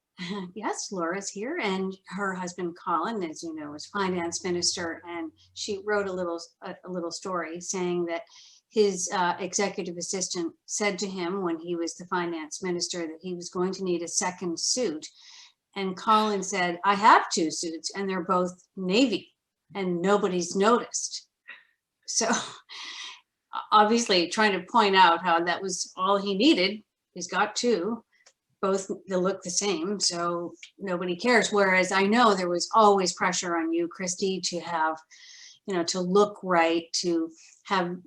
B: Yes, Laura's here, and her husband Colin, as you know, is finance minister, and she wrote a little story saying that his executive assistant said to him when he was the finance minister that he was going to need a second suit, and Colin said, "I have 2 suits, and they're both navy, and nobody's noticed." So obviously trying to point out how that was all he needed. He's got 2. Both, they look the same, so nobody cares. Whereas I know there was always pressure on you, Christy, to have, to look right, to have,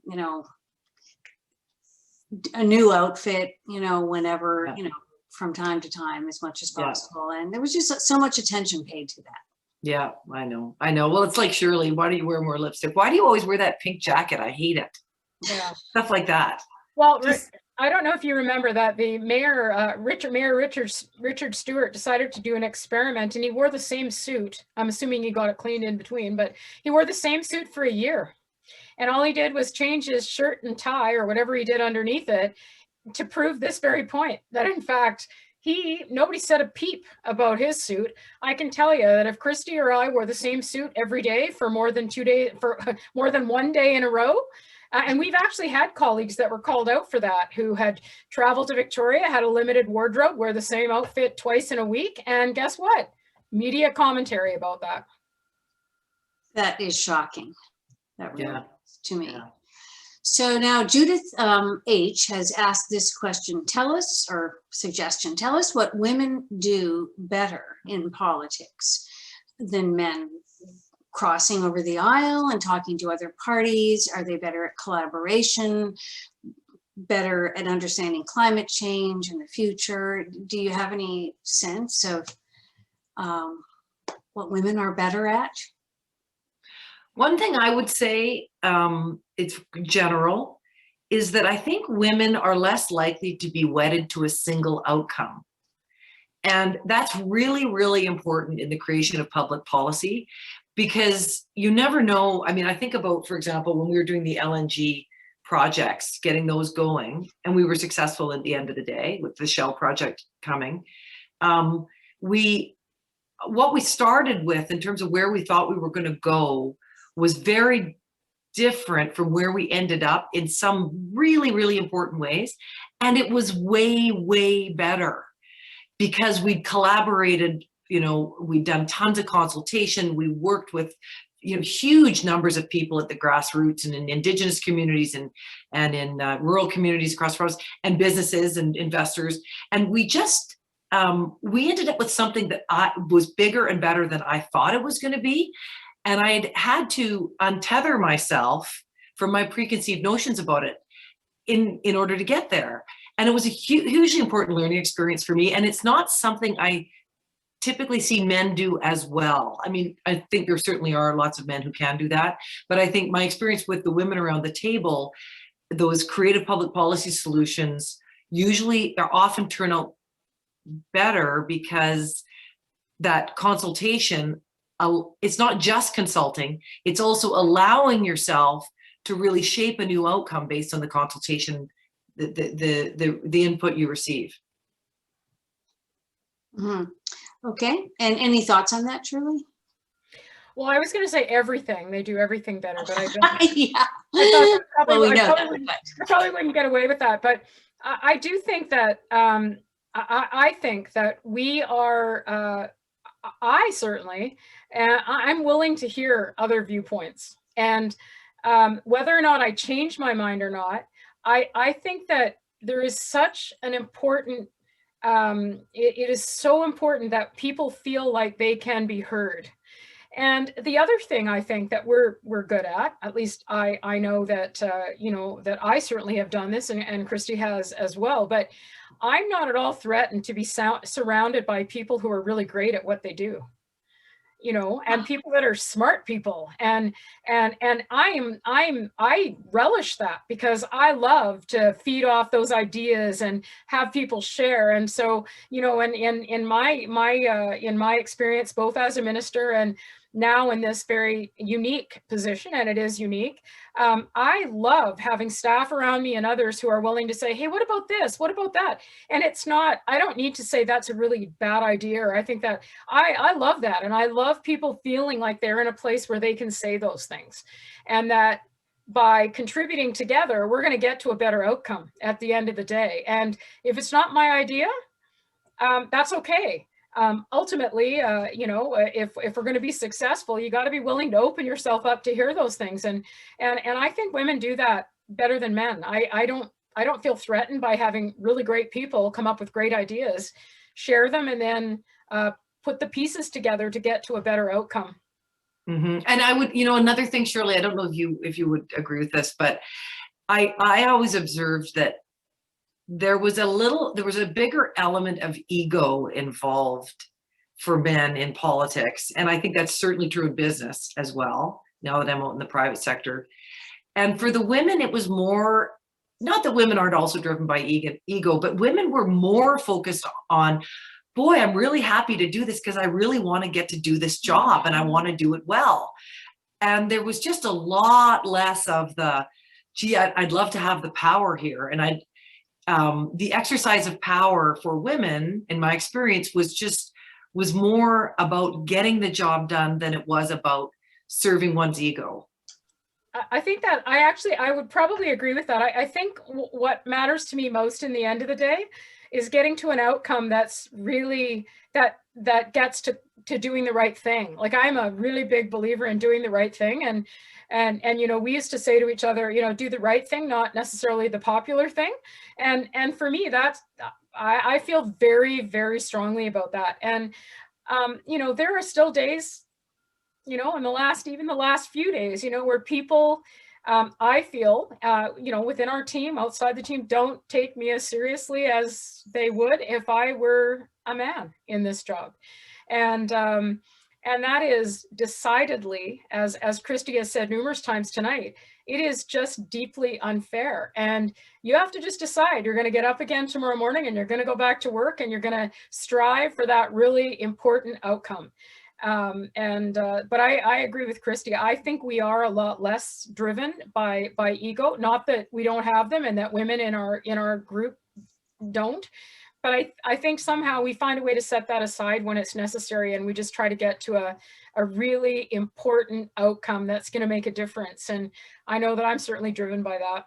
B: a new outfit, whenever, from time to time as much as
C: Yeah.
B: possible. And there was just so much attention paid to that.
C: Yeah, I know. Well, it's like, Shirley, why do you wear more lipstick? Why do you always wear that pink jacket? I hate it.
D: Yeah.
C: Stuff like that.
D: Well,
C: Just-
D: I don't know if you remember that the mayor, Richard Stewart, decided to do an experiment, and he wore the same suit. I'm assuming he got it cleaned in between, but he wore the same suit for a year. And all he did was change his shirt and tie or whatever he did underneath it to prove this very point, that in fact, nobody said a peep about his suit. I can tell you that if Christy or I wore the same suit every day for more than 2 days, for more than 1 day in a row, and we've actually had colleagues that were called out for that, who had traveled to Victoria, had a limited wardrobe, wear the same outfit twice in a week, and guess what? Media commentary about that.
B: That is shocking. That really
C: Yeah.
B: is to me.
C: Yeah.
B: So now Judith H. has asked this question. Tell us what women do better in politics than men. Crossing over the aisle and talking to other parties? Are they better at collaboration? Better at understanding climate change in the future? Do you have any sense of what women are better at?
C: One thing I would say, it's general, is that I think women are less likely to be wedded to a single outcome. And that's really, really important in the creation of public policy, because you never know. I mean, I think about, for example, when we were doing the LNG projects, getting those going, and we were successful at the end of the day with the Shell project coming. What we started with in terms of where we thought we were going to go was very different from where we ended up in some really, really important ways. And it was way, way better because we'd collaborated, we'd done tons of consultation. We worked with, huge numbers of people at the grassroots and in Indigenous communities and in rural communities across the province, and businesses and investors. And we just, we ended up with something that was bigger and better than I thought it was going to be. And I had to untether myself from my preconceived notions about it in order to get there. And it was a hugely important learning experience for me. And it's not something I typically see men do as well. I mean, I think there certainly are lots of men who can do that. But I think my experience with the women around the table, those creative public policy solutions usually are often turn out better because that consultation, it's not just consulting, it's also allowing yourself to really shape a new outcome based on the consultation, the input you receive.
B: Mm-hmm. Okay, and any thoughts on that, Shirley?
D: Well, I was going to say everything. They do everything better, but I don't.
B: Yeah.
D: I probably wouldn't get away with that. But I do think that I think that we are. I certainly, I'm willing to hear other viewpoints, and whether or not I change my mind or not, I think that there is such an important. It is so important that people feel like they can be heard. And the other thing I think that we're good at least I know that that I certainly have done this, and Christy has as well. But I'm not at all threatened to be surrounded by people who are really great at what they do, and people that are smart people, and I relish that, because I love to feed off those ideas and have people share. And so, in my experience, both as a minister and now in this very unique position, and it is unique, I love having staff around me and others who are willing to say, hey, what about this? What about that? And it's not, I don't need to say that's a really bad idea, or I think that I love that. And I love people feeling like they're in a place where they can say those things, and that by contributing together, we're going to get to a better outcome at the end of the day. And if it's not my idea, that's okay. Ultimately, if we're going to be successful, you got to be willing to open yourself up to hear those things. And I think women do that better than men. I don't feel threatened by having really great people come up with great ideas, share them, and then put the pieces together to get to a better outcome.
C: Mm-hmm. And I would, another thing, Shirley, I don't know if you would agree with this, but I always observed that there was a bigger element of ego involved for men in politics. And I think that's certainly true in business as well, now that I'm out in the private sector. And for the women, it was more, not that women aren't also driven by ego, but women were more focused on, boy, I'm really happy to do this because I really want to get to do this job and I want to do it well. And there was just a lot less of the, gee, I'd love to have the power here. And the exercise of power for women, in my experience, was more about getting the job done than it was about serving one's ego.
D: I think that I would probably agree with that. I think what matters to me most in the end of the day is getting to an outcome that's really, that gets to doing the right thing. Like, I'm a really big believer in doing the right thing. And, you know, we used to say to each other, you know, do the right thing, not necessarily the popular thing. And for me, I feel very, very strongly about that. And, you know, there are still days, you know, in the last few days, you know, where people, I feel, you know, within our team, outside the team, don't take me as seriously as they would if I were a man in this job. And that is decidedly, as Christy has said numerous times tonight, it is just deeply unfair. And you have to just decide, you're going to get up again tomorrow morning and you're going to go back to work and you're going to strive for that really important outcome. But I agree with Christy. I think we are a lot less driven by ego. Not that we don't have them and that women in our group don't, but I think somehow we find a way to set that aside when it's necessary, and we just try to get to a really important outcome that's going to make a difference. And I know that I'm certainly driven by that.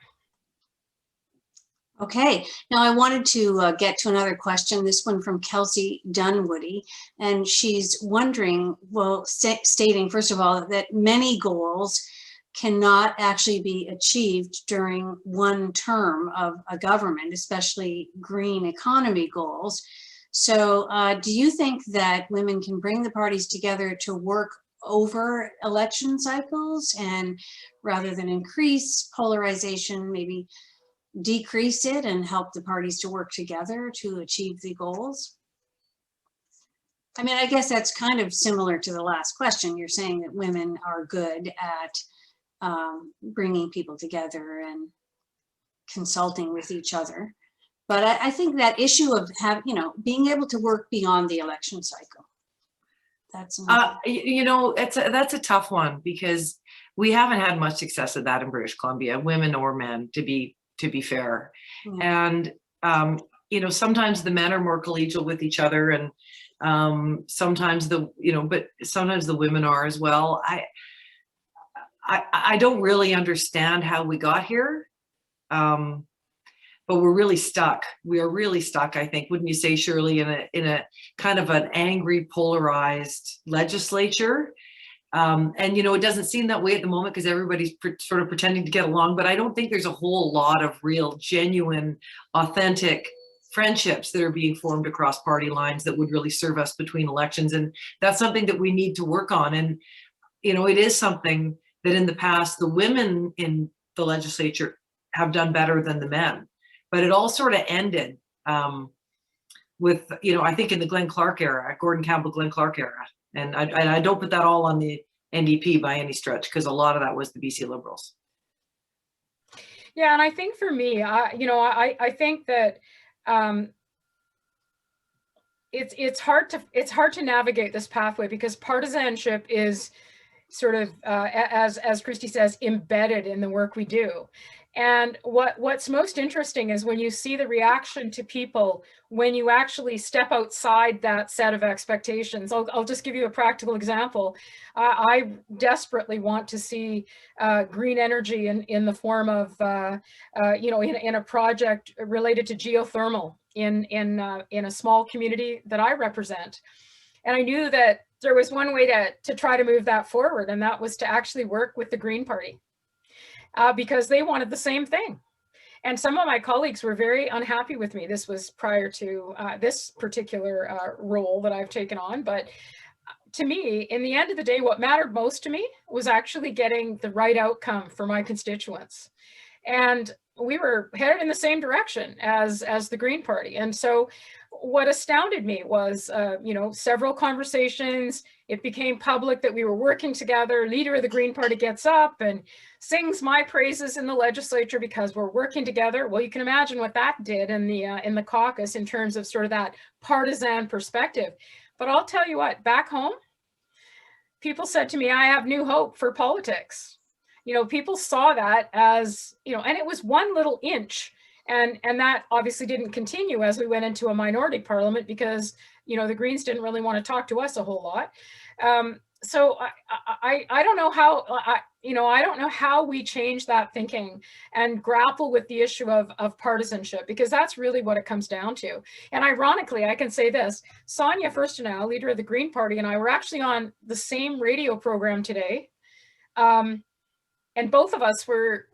B: Okay, now I wanted to get to another question, this one from Kelsey Dunwoody, and she's wondering, well, stating, first of all, that many goals cannot actually be achieved during one term of a government, especially green economy goals. So do you think that women can bring the parties together to work over election cycles, and rather than increase polarization, maybe decrease it and help the parties to work together to achieve the goals? I mean, I guess that's kind of similar to the last question. You're saying that women are good at bringing people together and consulting with each other. But I think that issue of being able to work beyond the election cycle. That's
C: you know, that's a tough one, because we haven't had much success at that in British Columbia, women or men, to be fair. Yeah. And you know, sometimes the men are more collegial with each other, and sometimes but sometimes the women are as well. I don't really understand how we got here, but we're really stuck. We are really stuck, I think, wouldn't you say, Shirley, in a kind of an angry, polarized legislature. And, you know, it doesn't seem that way at the moment because everybody's sort of pretending to get along, but I don't think there's a whole lot of real, genuine, authentic friendships that are being formed across party lines that would really serve us between elections. And that's something that we need to work on. And, you know, it is something that in the past, the women in the legislature have done better than the men, but it all sort of ended with, you know, I think in the Glenn Clark era, Gordon Campbell, Glenn Clark era. And I don't put that all on the NDP by any stretch, because a lot of that was the BC Liberals.
D: Yeah, and I think for me, I think that it's hard to navigate this pathway, because partisanship is sort of, as Christy says, embedded in the work we do. And what's most interesting is when you see the reaction to people when you actually step outside that set of expectations. I'll just give you a practical example. I desperately want to see green energy in the form of, in a project related to geothermal in a small community that I represent. And I knew that there was one way to try to move that forward, and that was to actually work with the Green Party. Because they wanted the same thing. And some of my colleagues were very unhappy with me. This was prior to this particular role that I've taken on. But to me, in the end of the day, what mattered most to me was actually getting the right outcome for my constituents. And we were headed in the same direction as the Green Party. And so what astounded me was, several conversations. It became public that we were working together. Leader of the Green Party gets up and sings my praises in the legislature because we're working together. Well, you can imagine what that did in the caucus in terms of sort of that partisan perspective. But I'll tell you what, back home, people said to me, I have new hope for politics. People saw that as, and it was one little inch. And that obviously didn't continue as we went into a minority parliament because, the Greens didn't really want to talk to us a whole lot. So I don't know how, I don't know how we change that thinking and grapple with the issue of partisanship, because that's really what it comes down to. And ironically, I can say this, Sonia Furstenau, leader of the Green Party, and I were actually on the same radio program today. And both of us were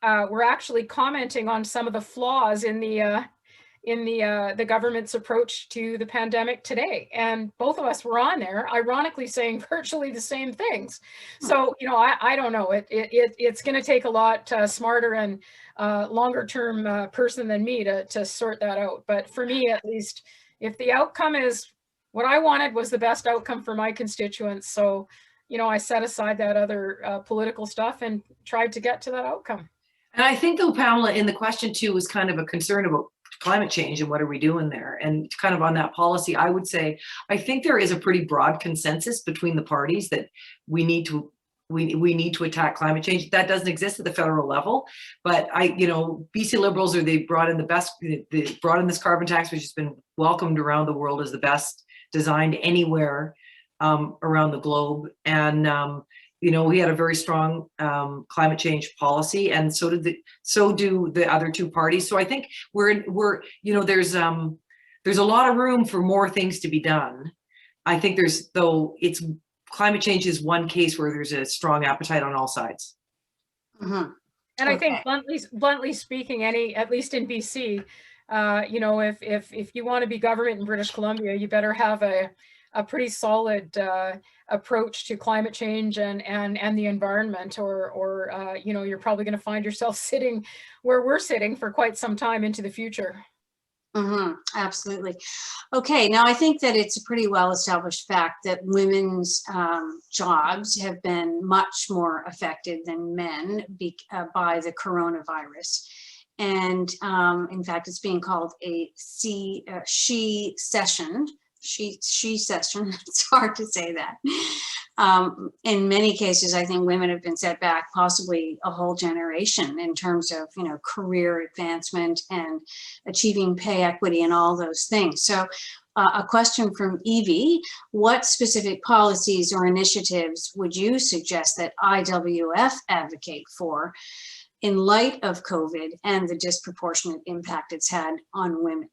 D: actually commenting on some of the flaws in the government's approach to the pandemic today. And both of us were on there, ironically saying virtually the same things. So, I don't know, it's going to take a lot smarter and longer term person than me to sort that out. But for me, at least, if the outcome is what I wanted was the best outcome for my constituents. So, I set aside that other political stuff and tried to get to that outcome.
C: And I think though, Pamela, in the question too, was kind of a concern about climate change and what are we doing there? And kind of on that policy, I would say, I think there is a pretty broad consensus between the parties that we need to attack climate change. That doesn't exist at the federal level, but BC Liberals they brought in they brought in this carbon tax, which has been welcomed around the world as the best designed anywhere around the globe. And we had a very strong climate change policy, and so do the other two parties. So I think there's a lot of room for more things to be done. I think climate change is one case where there's a strong appetite on all sides.
B: Mm-hmm.
D: And I think bluntly speaking, at least in BC, if you want to be government in British Columbia, you better have a pretty solid approach to climate change and the environment, or you're probably going to find yourself sitting where we're sitting for quite some time into the future.
B: Mm-hmm. Absolutely. Okay, now I think that it's a pretty well-established fact that women's jobs have been much more affected than men by the coronavirus. And in fact, it's being called a she session. She session, it's hard to say that. In many cases, I think women have been set back possibly a whole generation in terms of, career advancement and achieving pay equity and all those things. So a question from Evie, what specific policies or initiatives would you suggest that IWF advocate for in light of COVID and the disproportionate impact it's had on women?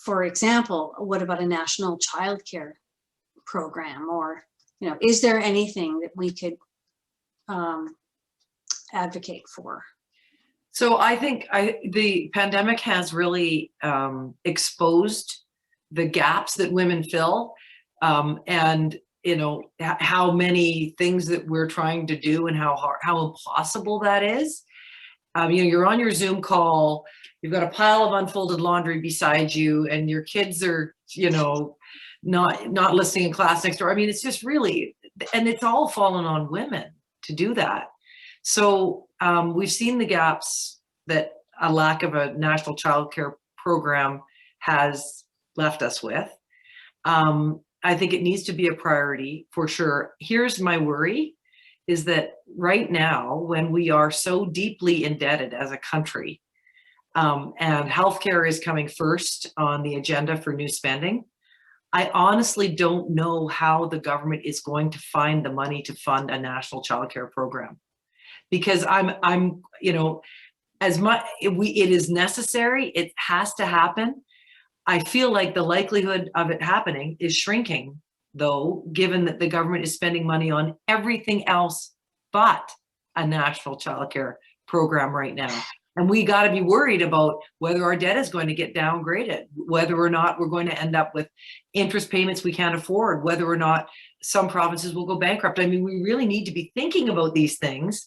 B: For example, what about a national childcare program, or, is there anything that we could advocate for?
C: So I think the pandemic has really exposed the gaps that women fill, and how many things that we're trying to do and how impossible that is. You're on your Zoom call, you've got a pile of unfolded laundry beside you, and your kids are, not listening in class next door. I mean, it's just really, and it's all fallen on women to do that. So we've seen the gaps that a lack of a national childcare program has left us with. I think it needs to be a priority for sure. Here's my worry, is that right now, when we are so deeply indebted as a country, and healthcare is coming first on the agenda for new spending, I honestly don't know how the government is going to find the money to fund a national childcare program. Because it is necessary, it has to happen. I feel like the likelihood of it happening is shrinking, though, given that the government is spending money on everything else but a national childcare program right now. And we got to be worried about whether our debt is going to get downgraded, whether or not we're going to end up with interest payments we can't afford, whether or not some provinces will go bankrupt. I mean, we really need to be thinking about these things,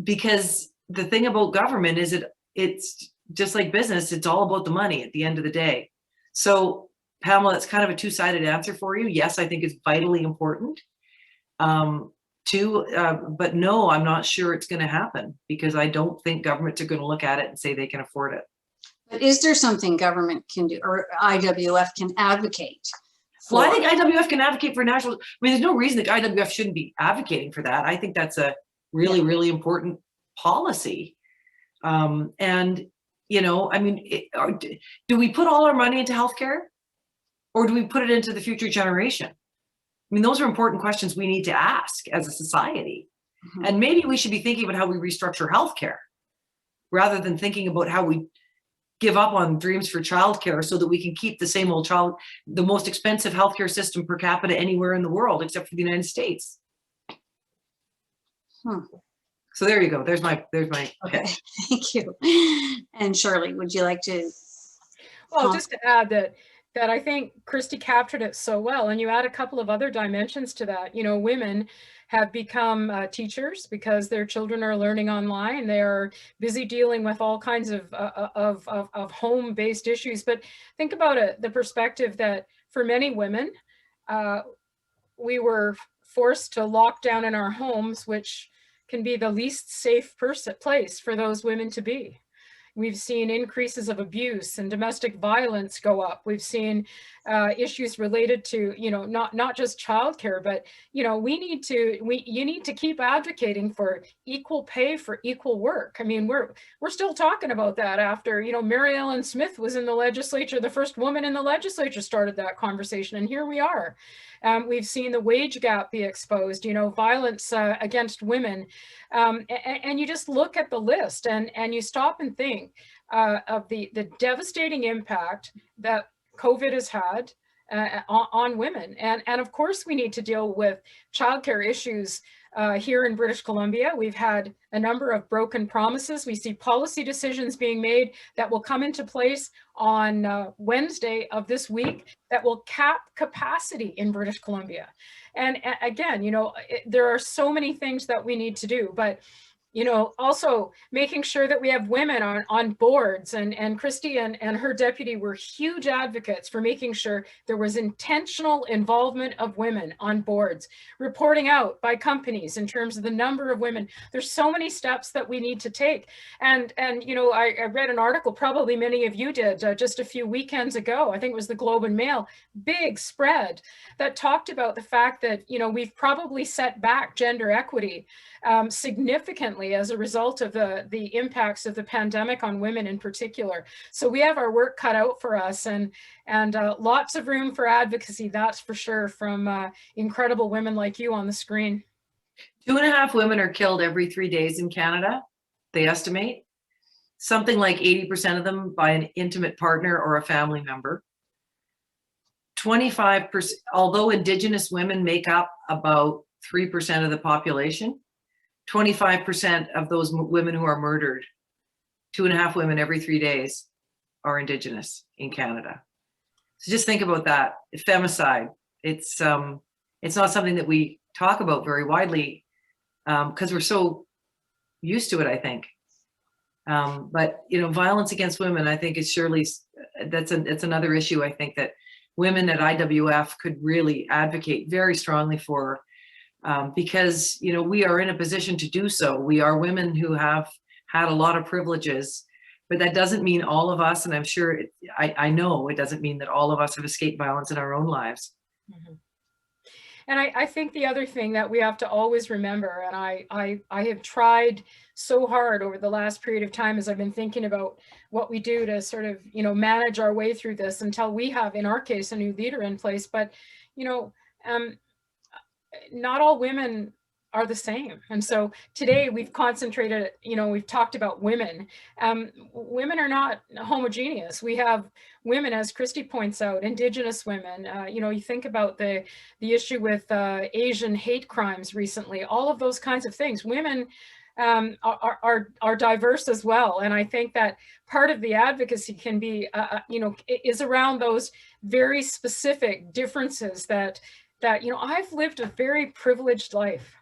C: because the thing about government is it's just like business. It's all about the money at the end of the day. So Pamela, it's kind of a two-sided answer for you. Yes, I think it's vitally important. But no, I'm not sure it's going to happen, because I don't think governments are going to look at it and say they can afford it.
B: But is there something government can do, or IWF can advocate for?
C: Well, I think IWF can advocate for national. I mean, there's no reason that IWF shouldn't be advocating for that. I think that's a really, really important policy. And, you know, I mean, do we put all our money into healthcare, or do we put it into the future generation? I mean, those are important questions we need to ask as a society.
B: Mhm.
C: And maybe we should be thinking about how we restructure healthcare rather than thinking about how we give up on dreams for childcare so that we can keep the same old the most expensive healthcare system per capita anywhere in the world, except for the United States. So there you go. There's my
B: Okay,
C: pitch.
B: thank you. And Shirley, would you like to?
D: Well, just to add that I think Christy captured it so well, and you add a couple of other dimensions to that. You know, women have become teachers because their children are learning online. They are busy dealing with all kinds of home-based issues. But think about it, the perspective that for many women, we were forced to lock down in our homes, which can be the least safe place for those women to be. We've seen increases of abuse and domestic violence go up. We've seen issues related to, you know, not just childcare, but, you know, you need to keep advocating for equal pay for equal work. I mean, we're still talking about that after, you know, Mary Ellen Smith was in the legislature. The first woman in the legislature started that conversation, and here we are. We've seen the wage gap be exposed, you know, violence against women. And you just look at the list and you stop and think of the devastating impact that COVID has had on women. And of course, we need to deal with childcare issues here in British Columbia. We've had a number of broken promises. We see policy decisions being made that will come into place on Wednesday of this week that will cap capacity in British Columbia. And again, you know, there are so many things that we need to do, but you know, also making sure that we have women on boards, and Christy and her deputy were huge advocates for making sure there was intentional involvement of women on boards, reporting out by companies in terms of the number of women. There's so many steps that we need to take. And you know, I read an article, probably many of you did, just a few weekends ago, I think it was the Globe and Mail, big spread that talked about the fact that, you know, we've probably set back gender equity significantly as a result of the impacts of the pandemic on women in particular. So we have our work cut out for us, and lots of room for advocacy, that's for sure, from incredible women like you on the screen.
C: 2.5 women are killed every 3 days in Canada, they estimate. Something like 80% of them by an intimate partner or a family member. 25%, although Indigenous women make up about 3% of the population, 25% of those women who are murdered, 2.5 women every 3 days, are Indigenous in Canada. So just think about that. Femicide. It's not something that we talk about very widely because we're so used to it, I think. But you know, violence against women, I think, is surely it's another issue. I think that women at IWF could really advocate very strongly for. Because, you know, we are in a position to do so. We are women who have had a lot of privileges, but that doesn't mean all of us, and I'm sure, I know it doesn't mean that all of us have escaped violence in our own lives.
D: Mm-hmm. And I think the other thing that we have to always remember, and I have tried so hard over the last period of time as I've been thinking about what we do to sort of, you know, manage our way through this until we have, in our case, a new leader in place. But, you know, not all women are the same. And so today we've concentrated, you know, we've talked about women. Women are not homogeneous. We have women, as Christy points out, Indigenous women. You know, you think about the issue with Asian hate crimes recently, all of those kinds of things. Women are diverse as well. And I think that part of the advocacy can be, you know, is around those very specific differences that, you know, I've lived a very privileged life.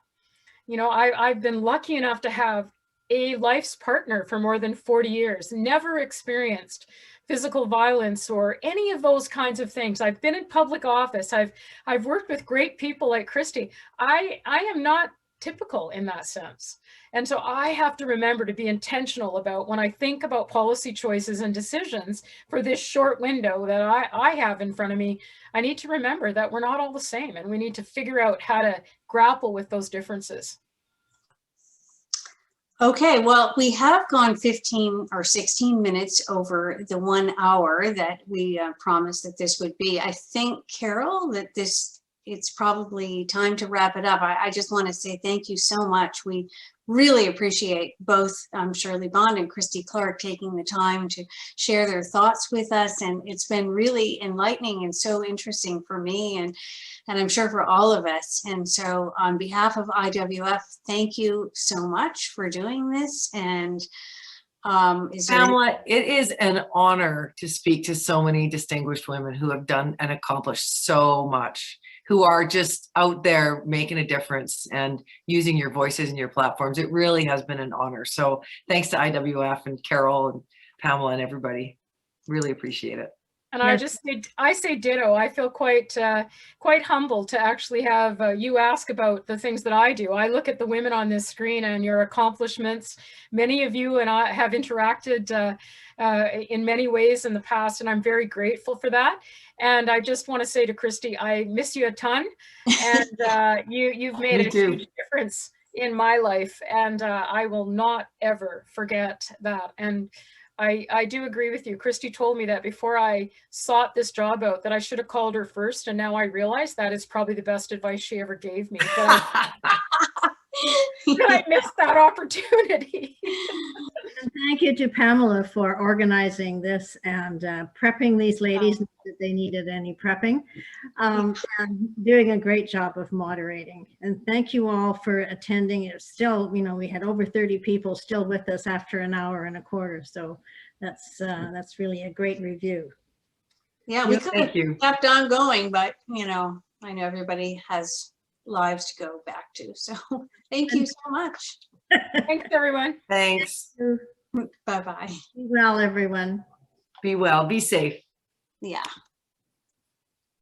D: You know, I've been lucky enough to have a life's partner for more than 40 years, never experienced physical violence or any of those kinds of things. I've been in public office. I've worked with great people like Christy. I am not typical in that sense. And so I have to remember to be intentional about when I think about policy choices and decisions for this short window that I have in front of me. I need to remember that we're not all the same, and we need to figure out how to grapple with those differences.
B: Okay, well, we have gone 15 or 16 minutes over the 1 hour that we promised that this would be. I think, Carol, that it's probably time to wrap it up. I just want to say thank you so much. We really appreciate both Shirley Bond and Christy Clark taking the time to share their thoughts with us. And it's been really enlightening and so interesting for me and I'm sure for all of us. And so on behalf of IWF, thank you so much for doing this. And
C: Pamela, it is an honor to speak to so many distinguished women who have done and accomplished so much, who are just out there making a difference and using your voices and your platforms. It really has been an honor. So thanks to IWF and Carol and Pamela and everybody. Really appreciate it.
D: And
A: Yes.
D: I say ditto. I feel quite humbled to actually have you ask about the things that I do. I look at the women on this screen and your accomplishments. Many of you and I have interacted in many ways in the past, and I'm very grateful for that. And I just want to say to Christy, I miss you a ton, and you've made a huge difference in my life, and I will not ever forget that. And I do agree with you. Christy told me that before I sought this job out, that I should have called her first. And now I realize that is probably the best advice she ever gave me. But I missed that opportunity.
A: And thank you to Pamela for organizing this and prepping these ladies that they needed any prepping, and doing a great job of moderating. And thank you all for attending. It's still, we had over 30 people still with us after an hour and a quarter. So that's really a great review.
B: Yeah, we could have
C: you.
B: kept on going, but I know everybody has lives to go back to. So thank you so much.
D: Thanks, everyone.
C: Thanks.
B: Bye-bye.
A: Be well, everyone.
C: Be well. Be safe.
B: Yeah.